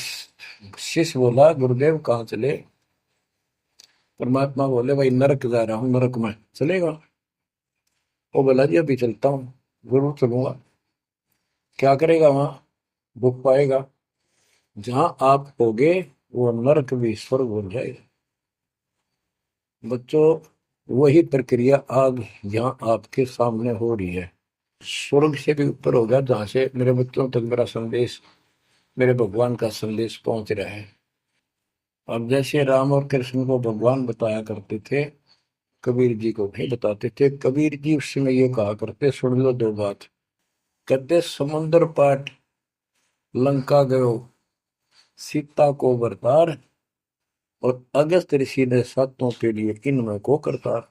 शिष्य बोला, गुरुदेव कहाँ चले। परमात्मा बोले, भाई नरक जा रहा हूँ, नरक में चलेगा। वो बोला, जी अभी चलता हूँ, जरूर चलूंगा। क्या करेगा वहां, भूख पाएगा। जहां आप होगे वो नरक भी स्वर्ग बन जाएगा। बच्चों, वही प्रक्रिया आज यहाँ आपके सामने हो रही है। स्वर्ग से भी ऊपर होगा, जहां से मेरे बच्चों तक मेरा संदेश, मेरे भगवान का संदेश पहुंच रहा है। अब जैसे राम और कृष्ण को भगवान बताया करते थे, कबीर जी को नहीं बताते थे। कबीर जी उस समय ये कहा करते, सुन लो दो बात। कहते, समुद्र पाट लंका गयो, सीता को बरतार, और अगस्त ऋषि ने सातों के लिए इनमें को करतार।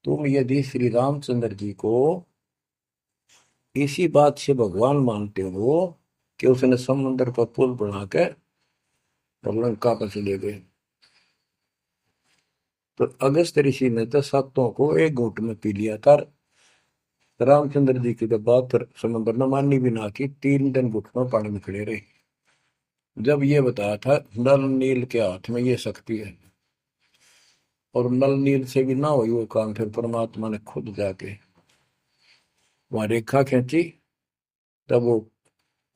तुम यदि श्री रामचंद्र जी को इसी बात से भगवान मानते हो कि उसने समुद्र पर पुल बना के और लंका पर चले गए, तो अगस्त ऋषि ने तो सातों को एक घूंट में पी लिया था। रामचंद्र जी की जब बात समुद्र ने माननी भी ना की, 3 दिन घुटनों पानी में खड़े रहे। जब ये बताया था नल नील के हाथ में ये शक्ति है, और नल नील से भी ना हुई वो काम, फिर परमात्मा ने खुद जाके वहां रेखा खींची, तब वो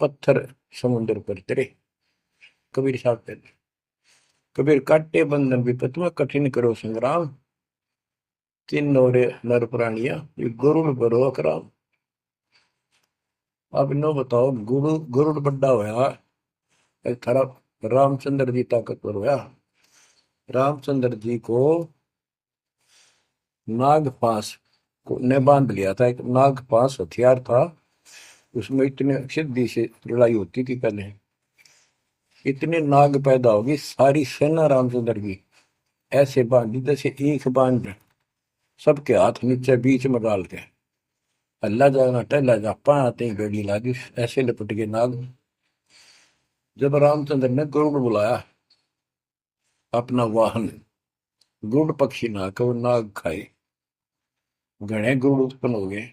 पत्थर समुद्र पर गिरे। कबीर साहब कहते, कबीर काटे बंधन विपत में, कठिन करो संग्राम, तीन नौरे नर प्राणिया, ये गरुड़ बरो अकराम। अब इनो बताओ, गरुड़ बड्डा होया, एक थारा रामचंद्र जी ताकतवर होया। रामचंद्र जी को नाग पास ने बांध लिया था, एक नाग पास हथियार था, उसमें इतने सिद्धि से लड़ाई होती थी पहले। इतने नाग पैदा होगी, सारी सेना रामचंद्र की ऐसे बांधी जैसे एक बांध, सबके हाथ नीचे बीच में डाल के, अल्लाह जाना टहला जा पाते ही बेड़ी लागी, ऐसे लपट के नाग। जब रामचंद्र ने गरुड़ बुलाया अपना वाहन, गरुड़ पक्षी ना के वो नाग खाए, घने गरुड़ उत्पन्न हो गए।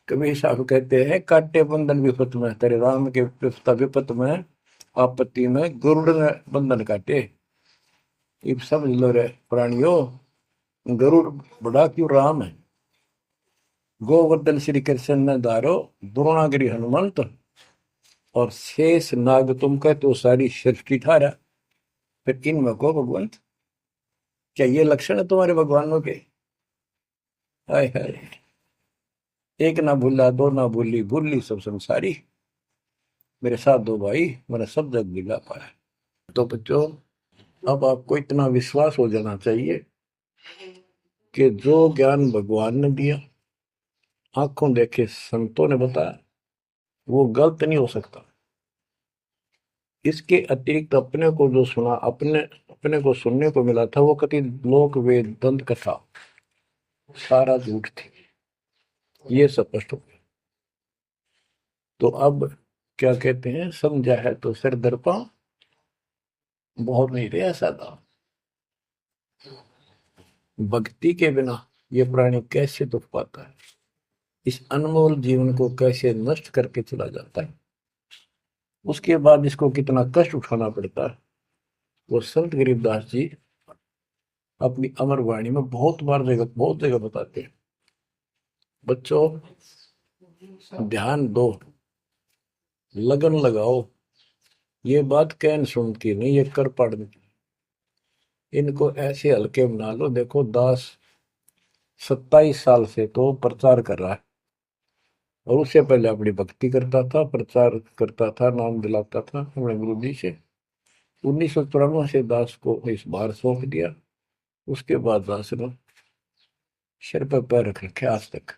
कबीर साहब कहते हैं, काटे बंधन विपत में, तेरे राम के विपत में, आपत्ति में गरुड़ ने बंधन काटे। ये समझ लो रे प्राणियों, गरुड़ बड़ा क्यों राम है। गोवर्धन श्री कृष्ण ने धारो, द्रोणागिरी हनुमंत, और शेष नाग तुम कहते हो सारी सृष्टि थारा, फिर इनमें को भगवान, क्या ये लक्षण है तुम्हारे भगवानों के? हाय हाय, एक ना भूला दो ना भूली, भूली सब संसारी, मेरे साथ दो भाई, मैंने सब जग दिला पाया। तो बच्चों, अब आपको इतना विश्वास हो जाना चाहिए कि जो ज्ञान भगवान ने दिया, आंखों देखे संतों ने बताया, वो गलत नहीं हो सकता। इसके अतिरिक्त अपने को जो सुना, अपने अपने को सुनने को मिला था, वो कति लोक वेद दंत कथा सारा झूठ थी, ये स्पष्ट हो गया। तो अब क्या कहते हैं, समझा है तो सिर दर्पा, बहुत नहीं रहा सादा। भक्ति के बिना ये प्राणी कैसे दुख पाता है, इस अनमोल जीवन को कैसे नष्ट करके चला जाता है, उसके बाद इसको कितना कष्ट उठाना पड़ता है, वो संत गरीबदास जी अपनी अमर वाणी में बहुत जगह बताते हैं। बच्चों, ध्यान दो, लगन लगाओ, ये बात कैन सुनती नहीं, ये कर पड़ती। इनको ऐसे हल्के बना लो। देखो दास 27 साल से तो प्रचार कर रहा है, और उससे पहले अपनी भक्ति करता था, प्रचार करता था, नाम दिलाता था अपने गुरु जी से। 1994 से दास को इस बार सौंप दिया, उसके बाद दास ने सिर पर पैर रख रखे आज तक।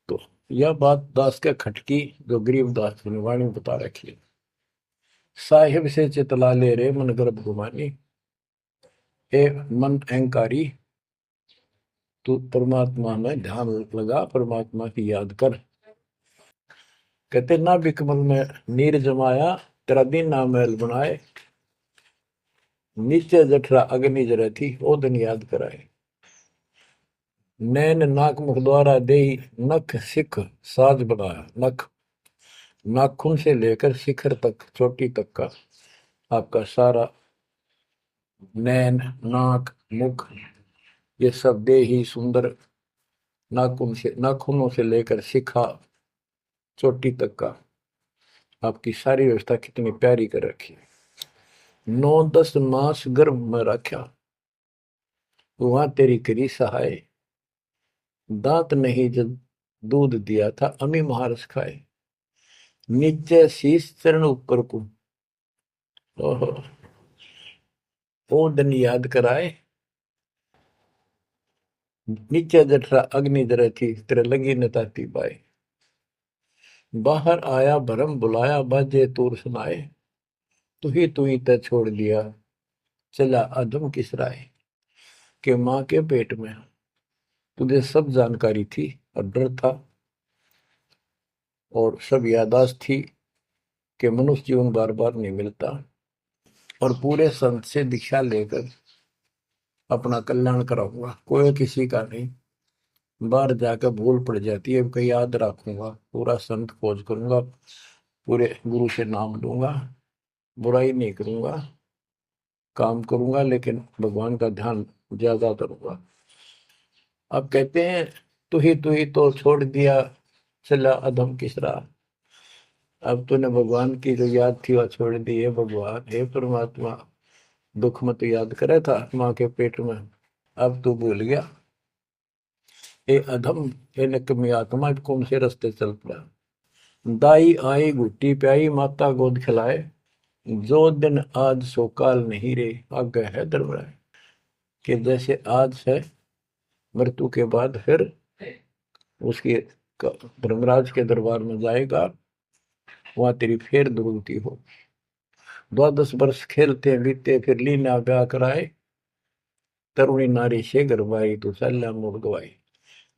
तो यह बात दास के खटकी, जो गरीब दास की वाणी में बता रखी है। साहिब से चितला ले रे मन गर्भ गुमानी, ए मन अहंकारी, तू परमात्मा में ध्यान लगा, परमात्मा की याद कर। कहते ना बिकमल में नीर जमाया, तेरा दिन ना महल बनाए, नीचे जठरा अग्नि जरे थी, ओ दिन याद कराए। नैन नाक मुख द्वारा दे, नख सिख साज बनाया। नख, नाखून से लेकर शिखर तक, चोटी तक का आपका सारा नैन, नाक, मुख, ये सब दे ही सुंदर, नाखूनों से लेकर शिखा, चोटी तक का आपकी सारी व्यवस्था कितनी प्यारी कर रखी है। 9-10 मास गर्भ में रखा, वहां तेरी करी सहाय, दांत नहीं जब दूध दिया था, अमी महारस खाए। नीचे शीश चरण ऊपर को, ओहो, ओ दिन याद कराए। नीचे जठरा अग्नि जरे थी, तेरे लगी न ताती बाई। बाहर आया भरम बुलाया, बाजे तूर सुनाए, तू ही तय छोड़ दिया, चला अधम किस राय। के माँ के पेट में तुझे सब जानकारी थी, और डर था, और सब यादाश्त थी कि मनुष्य जीवन बार बार नहीं मिलता, और पूरे संत से दीक्षा लेकर अपना कल्याण कराऊंगा, कोई किसी का नहीं। बाहर जाकर भूल पड़ जाती है, कहीं याद रखूंगा, पूरा संत खोज करूंगा, पूरे गुरु से नाम लूंगा, बुराई नहीं करूंगा, काम करूंगा, लेकिन भगवान का ध्यान ज्यादा करूंगा। अब कहते हैं, तू ही तो छोड़ दिया, चला अधम किस राह। अब तूने भगवान की जो याद थी वह छोड़ दी है। भगवान, हे परमात्मा, दुख मत याद करे था माँ के पेट में, अब तू भूल गया। ए अधम, ए निकम्मी आत्मा, कौन से रास्ते चल पड़ा। दाई आई घुट्टी प्याई, माता गोद खिलाए, जो दिन आज सो काल नहीं रे, आगे है दरबराए। कि जैसे आज है, मृत्यु के बाद फिर उसके धर्मराज के दरबार में जाएगा, वहां तेरी फिर दुर्गति हो। 12 वर्ष खेलते बीते, फिर लीना ब्याह कराए, तरुणी नारी से गरबाई, तो सल्ला मोड़ गवाई।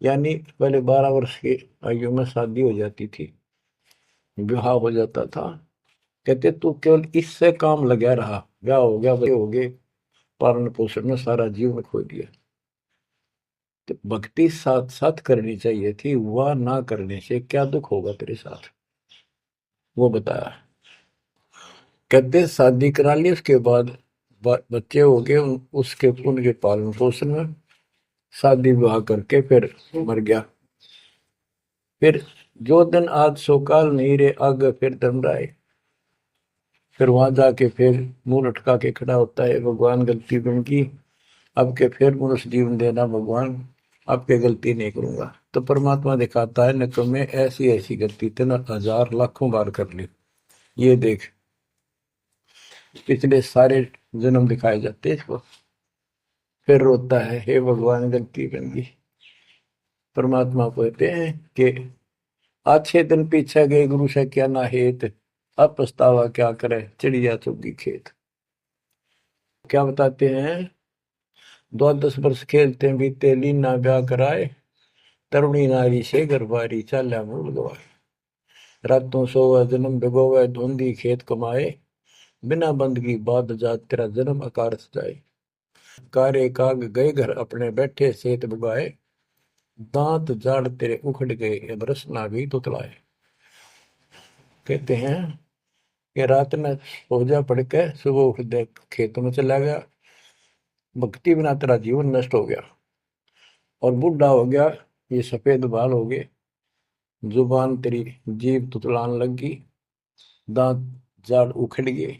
यानी पहले 12 वर्ष की आयु में शादी हो जाती थी, विवाह हो जाता था। कहते तू केवल इससे काम लगा रहा, ब्याह हो गया, बच्चे हो गए, पालन पोषण में सारा जीवन खो दिया। तो भक्ति साथ साथ करनी चाहिए थी, वह ना करने से क्या दुख होगा तेरे साथ, वो बताया। कहते शादी करा ली, उसके बाद बच्चे हो गए, उसके उनके पालन पोषण में शादी विवाह करके फिर मर गया। फिर जो दिन आज सो काल नहीं रे, आगे फिर धर्मराय। फिर वहां जाके फिर मुंह लटका के खड़ा होता है, भगवान गलती उनकी, अब के फिर मनुष्य जीवन देना भगवान, अब के गलती नहीं करूंगा। तो परमात्मा दिखाता है न तुम्हें ऐसी ऐसी गलती तेना हजार लाखों बार कर ली, ये देख। पिछले सारे जन्म दिखाए जाते हैं इसको। फिर रोता है, हे भगवान गलती बन गई। परमात्मा कहते हैं कि अच्छे दिन पीछे गए गुरु से क्या ना हेत, अब पछतावा क्या करे चिड़िया चुगी खेत। क्या बताते हैं, 10 वर्ष खेलते बीते लीना ब्याह कराए, तरुणी नारी से गरबारी चाल्या मूल गवाए। रातों सोवा जन्म भिगोवे धुंधी खेत कमाए, बिना बंदगी बाद जात तेरा जन्म आकार जाए। कारे काग गए घर अपने बैठे सेत बुगाए, दांत जाड़ तेरे उखड़ गए अब रसना भी तुतलाए। कहते हैं कि रात में सोजा पड़ के सुबह उठ दे खेतों में चला गया, भक्ति बिना तेरा जीवन नष्ट हो गया, और बूढ़ा हो गया, ये सफेद बाल हो गए, जुबान तेरी जीभ तुतलान लगी, दांत जाड़ उखड़ गए।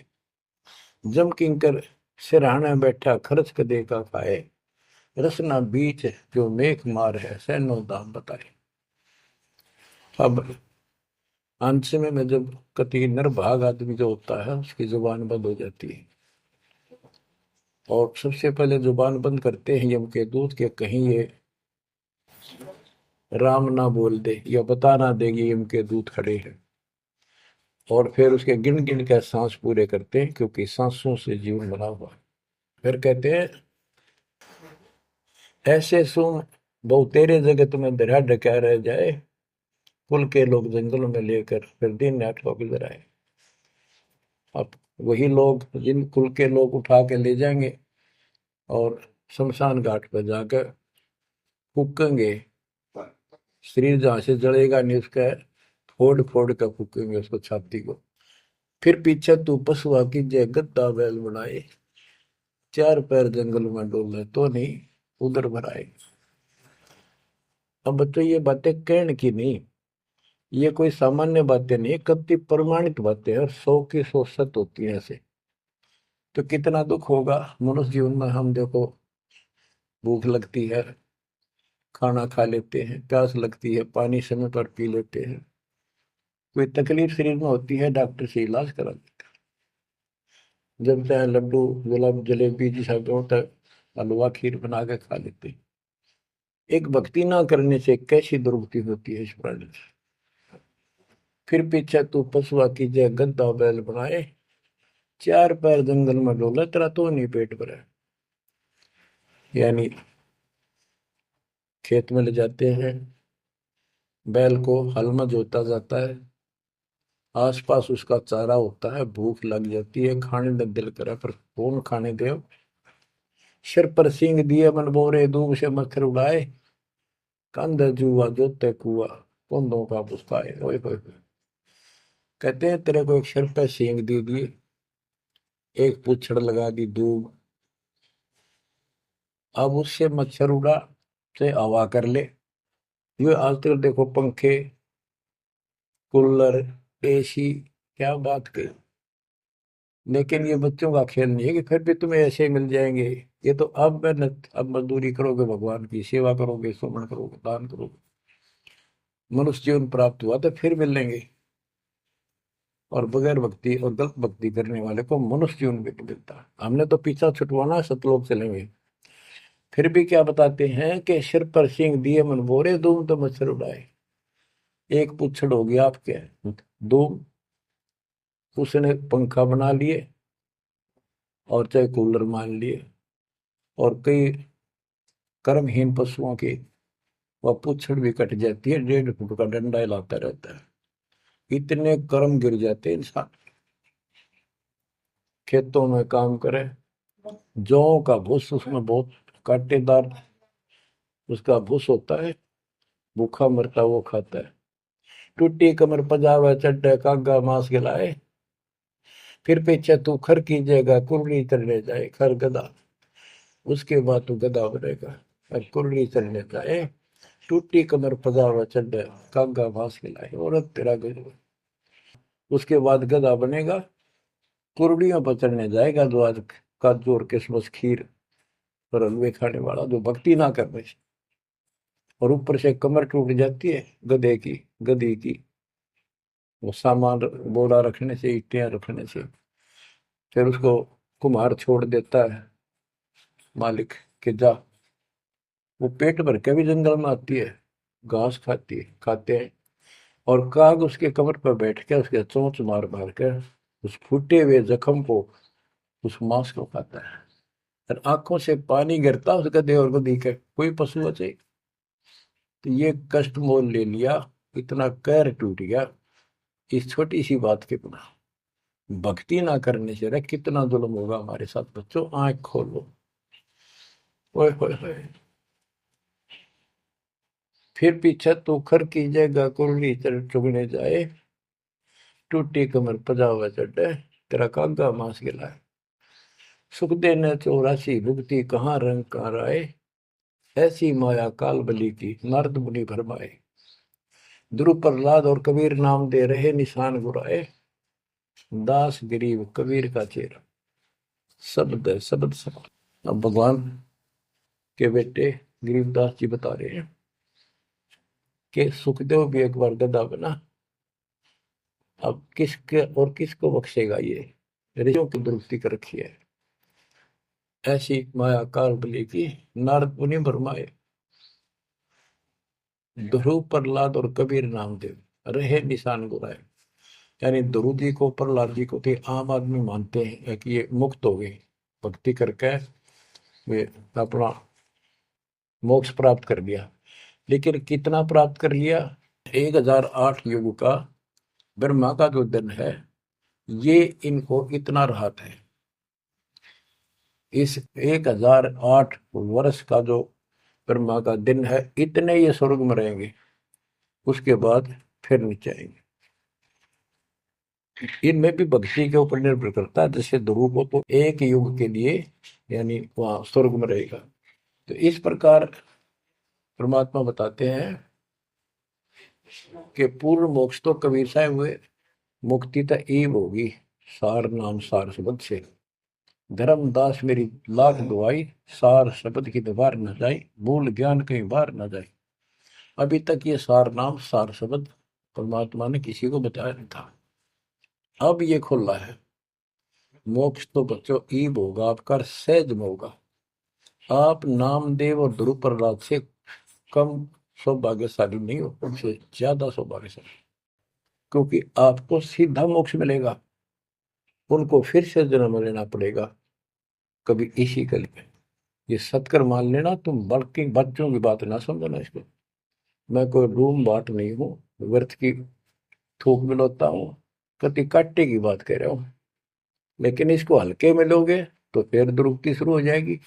जम किंकर सिरहाने बैठा खर्च कदे का खाए, रसना बीच जो मेघ मार है सैनो दाम बताए। अब अंत में जब कति निर्भाग आदमी जो होता है उसकी जुबान बंद हो जाती है, और सबसे पहले जुबान बंद करते हैं यम के दूत के, कहीं ये राम ना बोल दे या बता ना देगी यम के दूत खड़े हैं। और फिर उसके गिन गिन के सांस पूरे करते हैं, क्योंकि सांसों से जीवन बना हुआ है। फिर कहते हैं, ऐसे सुन बहु तेरे जगत में दरिया ढका रह जाए, कुल के लोग जंगलों में लेकर फिर दिन रात को गुजर आए। अब वही लोग जिन कुल के लोग उठा के ले जाएंगे और शमशान घाट पर जाकर फूकेंगे, शरीर जहां से जलेगा नहीं उसका फोड़ फोड़ कर फूकेंगे उसको, छाती को। फिर पीछे तू पशुआ की जय गद्दा बैल बनाए, चार पैर जंगल में डोले तो नहीं उधर भराए। अब बच्चों ये बातें कहने की नहीं, ये कोई सामान्य बातें नहीं, कति प्रमाणित बातें हैं, और 100 की 100 सत्य होती है ऐसे। तो कितना दुख होगा मनुष्य जीवन में, हम देखो भूख लगती है खाना खा लेते हैं, प्यास लगती है पानी समय पर पी लेते हैं, कोई तकलीफ शरीर में होती है डॉक्टर से इलाज करा लेते हैं, जब चाहे लड्डू गुलाब जलेबी जी सब होता है, हलवा खीर बना के खा लेते हैं। एक भक्ति ना करने से कैसी दुर्गति होती है इस प्राणी से। फिर पीछे तू पशुआ की जय गद्दा बैल बनाए, चार पैर जंगल में डोला तेरा तो नहीं पेट भरा। यानी खेत में ले जाते हैं, बैल को हल में जोता जाता है, आसपास उसका चारा होता है, भूख लग जाती है, खाने में दिल करे पर कौन खाने दे। सिर पर सींग दिए मन बोरे दूब से मच्छर उड़ाए, कंध जुआ जोते कुआ कुंदों का पुस्ताए। ओए होए होए। कहते हैं तेरे को एक सिर पे सींग दे दिए, एक पूछड़ लगा दी दूब, अब उससे मच्छर उड़ा से हवा कर ले। ये आजकल देखो पंखे कूलर एसी, क्या बात कही। लेकिन ये बच्चों का खेल नहीं है कि फिर भी तुम्हें ऐसे मिल जाएंगे। ये तो अब मेहनत, अब मजदूरी करोगे, भगवान की सेवा करोगे, सुमन करोगे, दान करोगे, मनुष्य जीवन प्राप्त हुआ तो फिर मिलेंगे। और बगैर भक्ति और गलत भक्ति करने वाले को मनुष्य जीवन भी नहीं मिलता। हमने तो पीछा छुटवाना, सतलोक चलेंगे। फिर भी क्या बताते हैं कि सिर पर सिंह दिए मन बोरे, दूम तो मच्छर उड़ाए। एक पुच्छड़ हो गया आपके, दो उसने पंखा बना लिए और चाहे कूलर मान लिए, और कई कर्महीन पशुओं की वह पुच्छड़ भी कट जाती है, 1.5 फुट का डंडा हिलाता रहता है। इतने कर्म गिर जाते हैं इंसान। खेतों में काम करे, जौ का भूस उसमें बहुत कांटेदार उसका भूस होता है, भूखा मरता वो खाता है। टूटी कमर पजावा चड्डे कागा मांस खिलाए, फिर पीछे तू खर कीजिएगा कुर्री चढ़ने जाए खर गधा, उसके बाद तू गधा बनेगा और कुर्री चढ़ने जाए। टूटी कमर पजावा चढ़ कागा घास खिलाए, औरत तेरा गजब। उसके बाद गधा बनेगा, कुर्डियों पर चढ़ने जाएगा, जो आज काजू और किशमिश खीर और हलवे खाने वाला, जो भक्ति ना कर रहे, और ऊपर से कमर टूट जाती है गधे की, गधी की, वो सामान बोरा रखने से, ईटियां रखने से। फिर उसको कुम्हार छोड़ देता है मालिक के जा, वो पेट भर के भी जंगल में आती है, घास खाती है, खाते हैं। और काग उसके कमर पर बैठ के उसके चोंच मार मार कर उस फूटे हुए जख्म को, उस मांस को खाता है। और आंखों से पानी गिरता उस गधे और गधी के, कोई पशु बचे। तो ये कष्ट मोल ले लिया, इतना कहर टूट गया इस छोटी सी बात के बिना। भक्ति ना करने से रे कितना जुल्म होगा हमारे साथ। बच्चों आंख खोलो, ओए होए होए। फिर पीछे तो खर की जगह कुरली चुगने जाए, टूटी कमर पजावा चढ़े, तेरा कागा मांस गिलाए। सुख देने 84 भुगती कहाँ रंग कहाँ आए, ऐसी माया काल बली की नारद मुनि भरमाए। ध्रुव प्रहलाद और कबीर नाम दे रहे निशान गुराए, दास गरीब कबीर का चेहरा। शब्द है, शब्द शब्द। अब भगवान के बेटे गरीबदास जी बता रहे हैं कि सुखदेव भी एक बार गधा बना। अब किसके और किसको बख्शेगा ये, ऋषियों की दुरुक्ति कर रखी है। ऐसी माया काल बली की नारद मुनि भरमाए, ध्रुव प्रहलाद और कबीर नामदेव रहे निशान गुराए। यानी ध्रुव जी को, प्रहलाद जी को तो आम आदमी मानते हैं कि ये मुक्त हो गए, भक्ति करके वे अपना मोक्ष प्राप्त कर लिया। लेकिन कितना प्राप्त कर लिया, 1008 युग का ब्रह्मा का जो दिन है, ये इनको इतना राहत है। इस 1008 वर्ष का जो ब्रह्मा का दिन है, इतने ये स्वर्ग में रहेंगे, उसके बाद फिर नीचे आएंगे। इनमें भी भक्ति के ऊपर निर्भर करता है। जैसे ध्रुव को तो एक युग के लिए यानी वहां स्वर्ग में रहेगा। तो इस प्रकार परमात्मा बताते हैं कि पूर्ण मोक्ष तो कबीर साहब हुए, मुक्ति तो ईब होगी सार नाम सार शब्द से। धर्मदास मेरी लाख दुआई, सार शब्द की दीवार न जाए, मूल ज्ञान कहीं बाहर न जाए। अभी तक ये सार नाम सार शब्द परमात्मा ने किसी को बताया नहीं था, अब ये खुला है। मोक्ष तो बच्चों ईब होगा आपका, सहज में होगा। आप नामदेव और ध्रुव प्रहलाद से कम सौभाग्यशाली नहीं हो, उनसे ज्यादा सौभाग्यशाली, क्योंकि आपको सीधा मोक्ष मिलेगा, उनको फिर से जन्म लेना पड़ेगा कभी इसी कल में। ये सत्कर मान लेना, तुम बल्कि बच्चों की बात ना समझना इसको। मैं कोई रूम बाट नहीं हूँ, व्यर्थ की थूक मिलोता हूँ, कति काटे की बात कह रहा हूँ। लेकिन इसको हल्के में लोगे तो फिर दुरुक्ति शुरू हो जाएगी,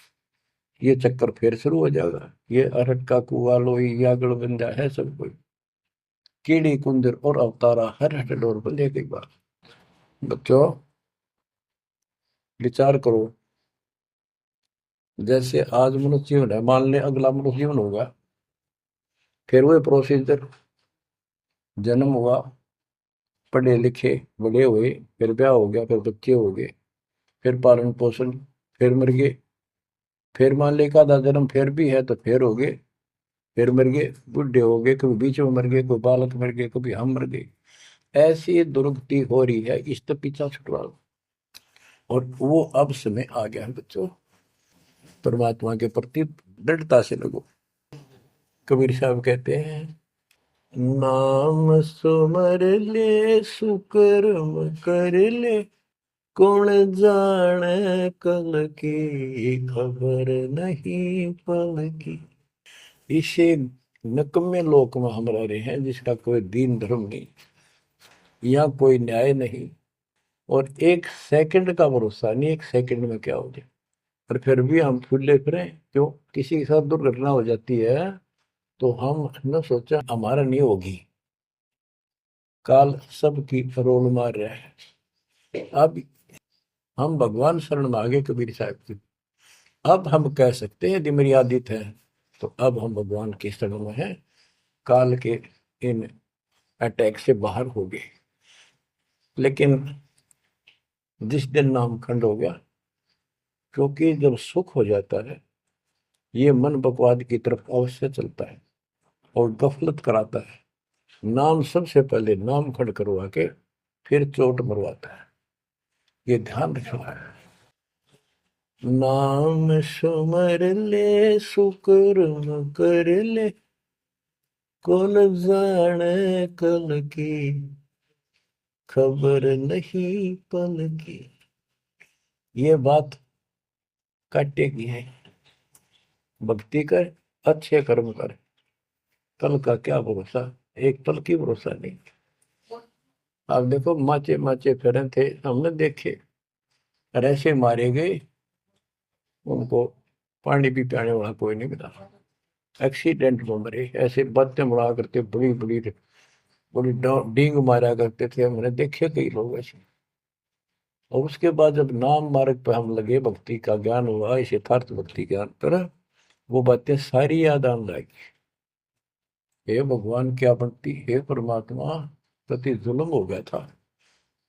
ये चक्कर फिर शुरू हो जाएगा। ये अरट का कुआ लोई यागड़ बंदा है सब कोई, कीड़ी कुंदर और अवतारा हर हट डोर बंदे की बात। बच्चों विचार करो, जैसे आज मनुष्य जीवन है, मान ले अगला मनुष्य जीवन होगा, फिर वही प्रोसीजर, जन्म हुआ, पढ़े लिखे बड़े हुए, फिर ब्याह हो गया, फिर बच्चे हो गए, फिर पालन पोषण, फिर मर गए, फिर मान ले का आधा जन्म फिर भी है तो फिर हो गए, फिर मर गए, बुढ़े हो गए, कभी बीच में मर गए, कोई बालक मर गए, कभी हम मर गए। ऐसी दुर्गति हो रही है, इस तो पीछा छुटवा लो। और वो अब समय आ गया है बच्चों, परमात्मा के प्रति दृढ़ता से लगो। कबीर साहब कहते हैं, नाम सुमर ले सुकर्म कर ले, कौन जाने कल की खबर नहीं पल की। इसे नकम्मे लोक में हम रह रहे हैं, जिसका कोई दीन धर्म नहीं, यहाँ कोई न्याय नहीं, और एक सेकंड का भरोसा नहीं, एक सेकंड में क्या हो जाए। और फिर भी हम फूले फिरें, क्यों? किसी के साथ दुर्घटना हो जाती है तो हम न सोचा हमारा नहीं होगी, काल सबकी रोल मार रहा है। अब हम भगवान शरण मांगे कबीर साहब की, अब हम कह सकते हैं यदि मेरी आदित है, तो अब हम भगवान की शरण में हैं। काल के इन अटैक से बाहर हो गए। लेकिन जिस दिन नामखंड हो गया, क्योंकि जब सुख हो जाता है ये मन बकवाद की तरफ अवश्य चलता है और गफलत कराता है। नाम सबसे पहले नाम खड़ करवा के फिर चोट मरवाता है, ये ध्यान रखना है। नाम सुमर ले सुकर्म कर ले, कौन जाने कल की, खबर नहीं पल की। ये बात काटेगी है। भक्ति कर, अच्छे कर्म कर, कल का क्या भरोसा, एक पल की भरोसा नहीं। आप देखो माचे माचे फिरे थे, हमने देखे, और ऐसे मारे गए उनको पानी भी पियाने वाला कोई नहीं मिला, एक्सीडेंट में मरे। ऐसे बातें उड़ा करते, बड़ी बड़ी बड़ी डींग मारा करते थे, हमने देखे कई लोग ऐसे। और उसके बाद जब नाम मार्ग पे हम लगे, भक्ति का ज्ञान हुआ, इस यथार्थ भक्ति ज्ञान पर, वो बातें सारी याद आने लगी। हे भगवान क्या बनती, हे परमात्मा, प्रति जुल्म हो गया था।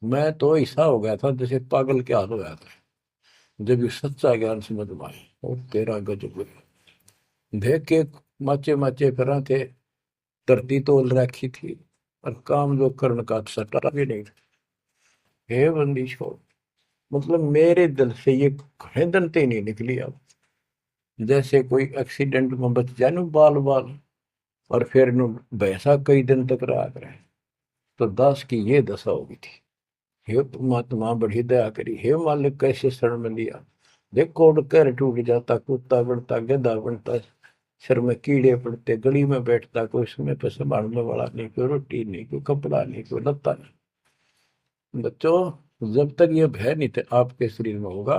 मैं तो ऐसा हो गया था जैसे पागल के हाल हो गया था, जब ये सच्चा ज्ञान समझ में आए। और तेरा गजब देख के माचे माचे फिरा थे, धरती तोल रखी थी, और काम जो कर्ण का सटा भी नहीं था। हे बंदी छोड़, मतलब मेरे दिल से ये खड़े नहीं निकली। अब जैसे कोई एक्सीडेंट में बच जाए ना बाल बाल, और फिर नु भैंसा कई दिन तक रहा करे, तो दास की ये दशा होगी थी। हे परमात्मा बड़ी दया करी, हे मालिक कैसे शरण में लिया। देखो कर टूट जाता, कुत्ता बनता, गधा बनता, सिर में कीड़े पड़ते, गली में बैठता, कोई समय पर संभालने वाला नहीं, कोई रोटी नहीं, कोई कपड़ा नहीं, कोई लत्ता नहीं। बच्चों, जब तक ये भय नहीं थे आपके शरीर में होगा,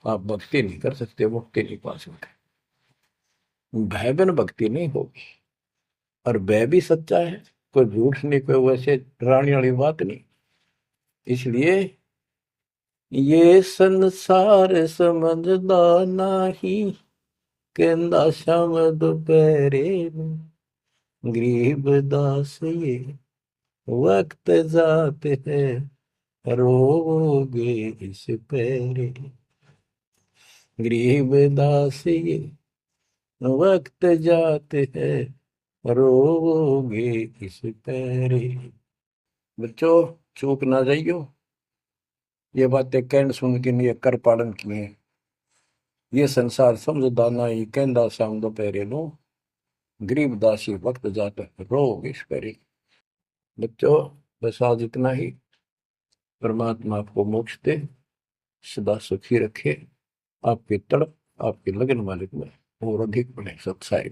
आप भक्ति नहीं कर सकते, मुक्ति नहीं पा सकते। भय बिन भक्ति नहीं होगी। और भय भी सच्चा है, कोई झूठ नहीं, कोई वैसे डराने वाली बात नहीं। इसलिए ये संसार समझदा नाही, कहंदा शाम दोपहरे नूं, गरीब दास ये वक्त जात है, रोगे इस पैरे। गरीब दास ये वक्त जात है, रोगे इस पैरे। बच्चों, चूक ना जाइयो, ये बातें कहन सुन के नहीं, कर पालन किए। ये संसार समझदा नहीं, कहंदा शाम दोपहरे नूं, गरीब दासी वक्त जाता है, रोग इस पैरे। बच्चों, बस आज इतना ही। परमात्मा आपको मोक्ष दे, सदा सुखी रखे, आपकी तड़प, आपकी लगन मालिक में और अधिक बने सत्साई।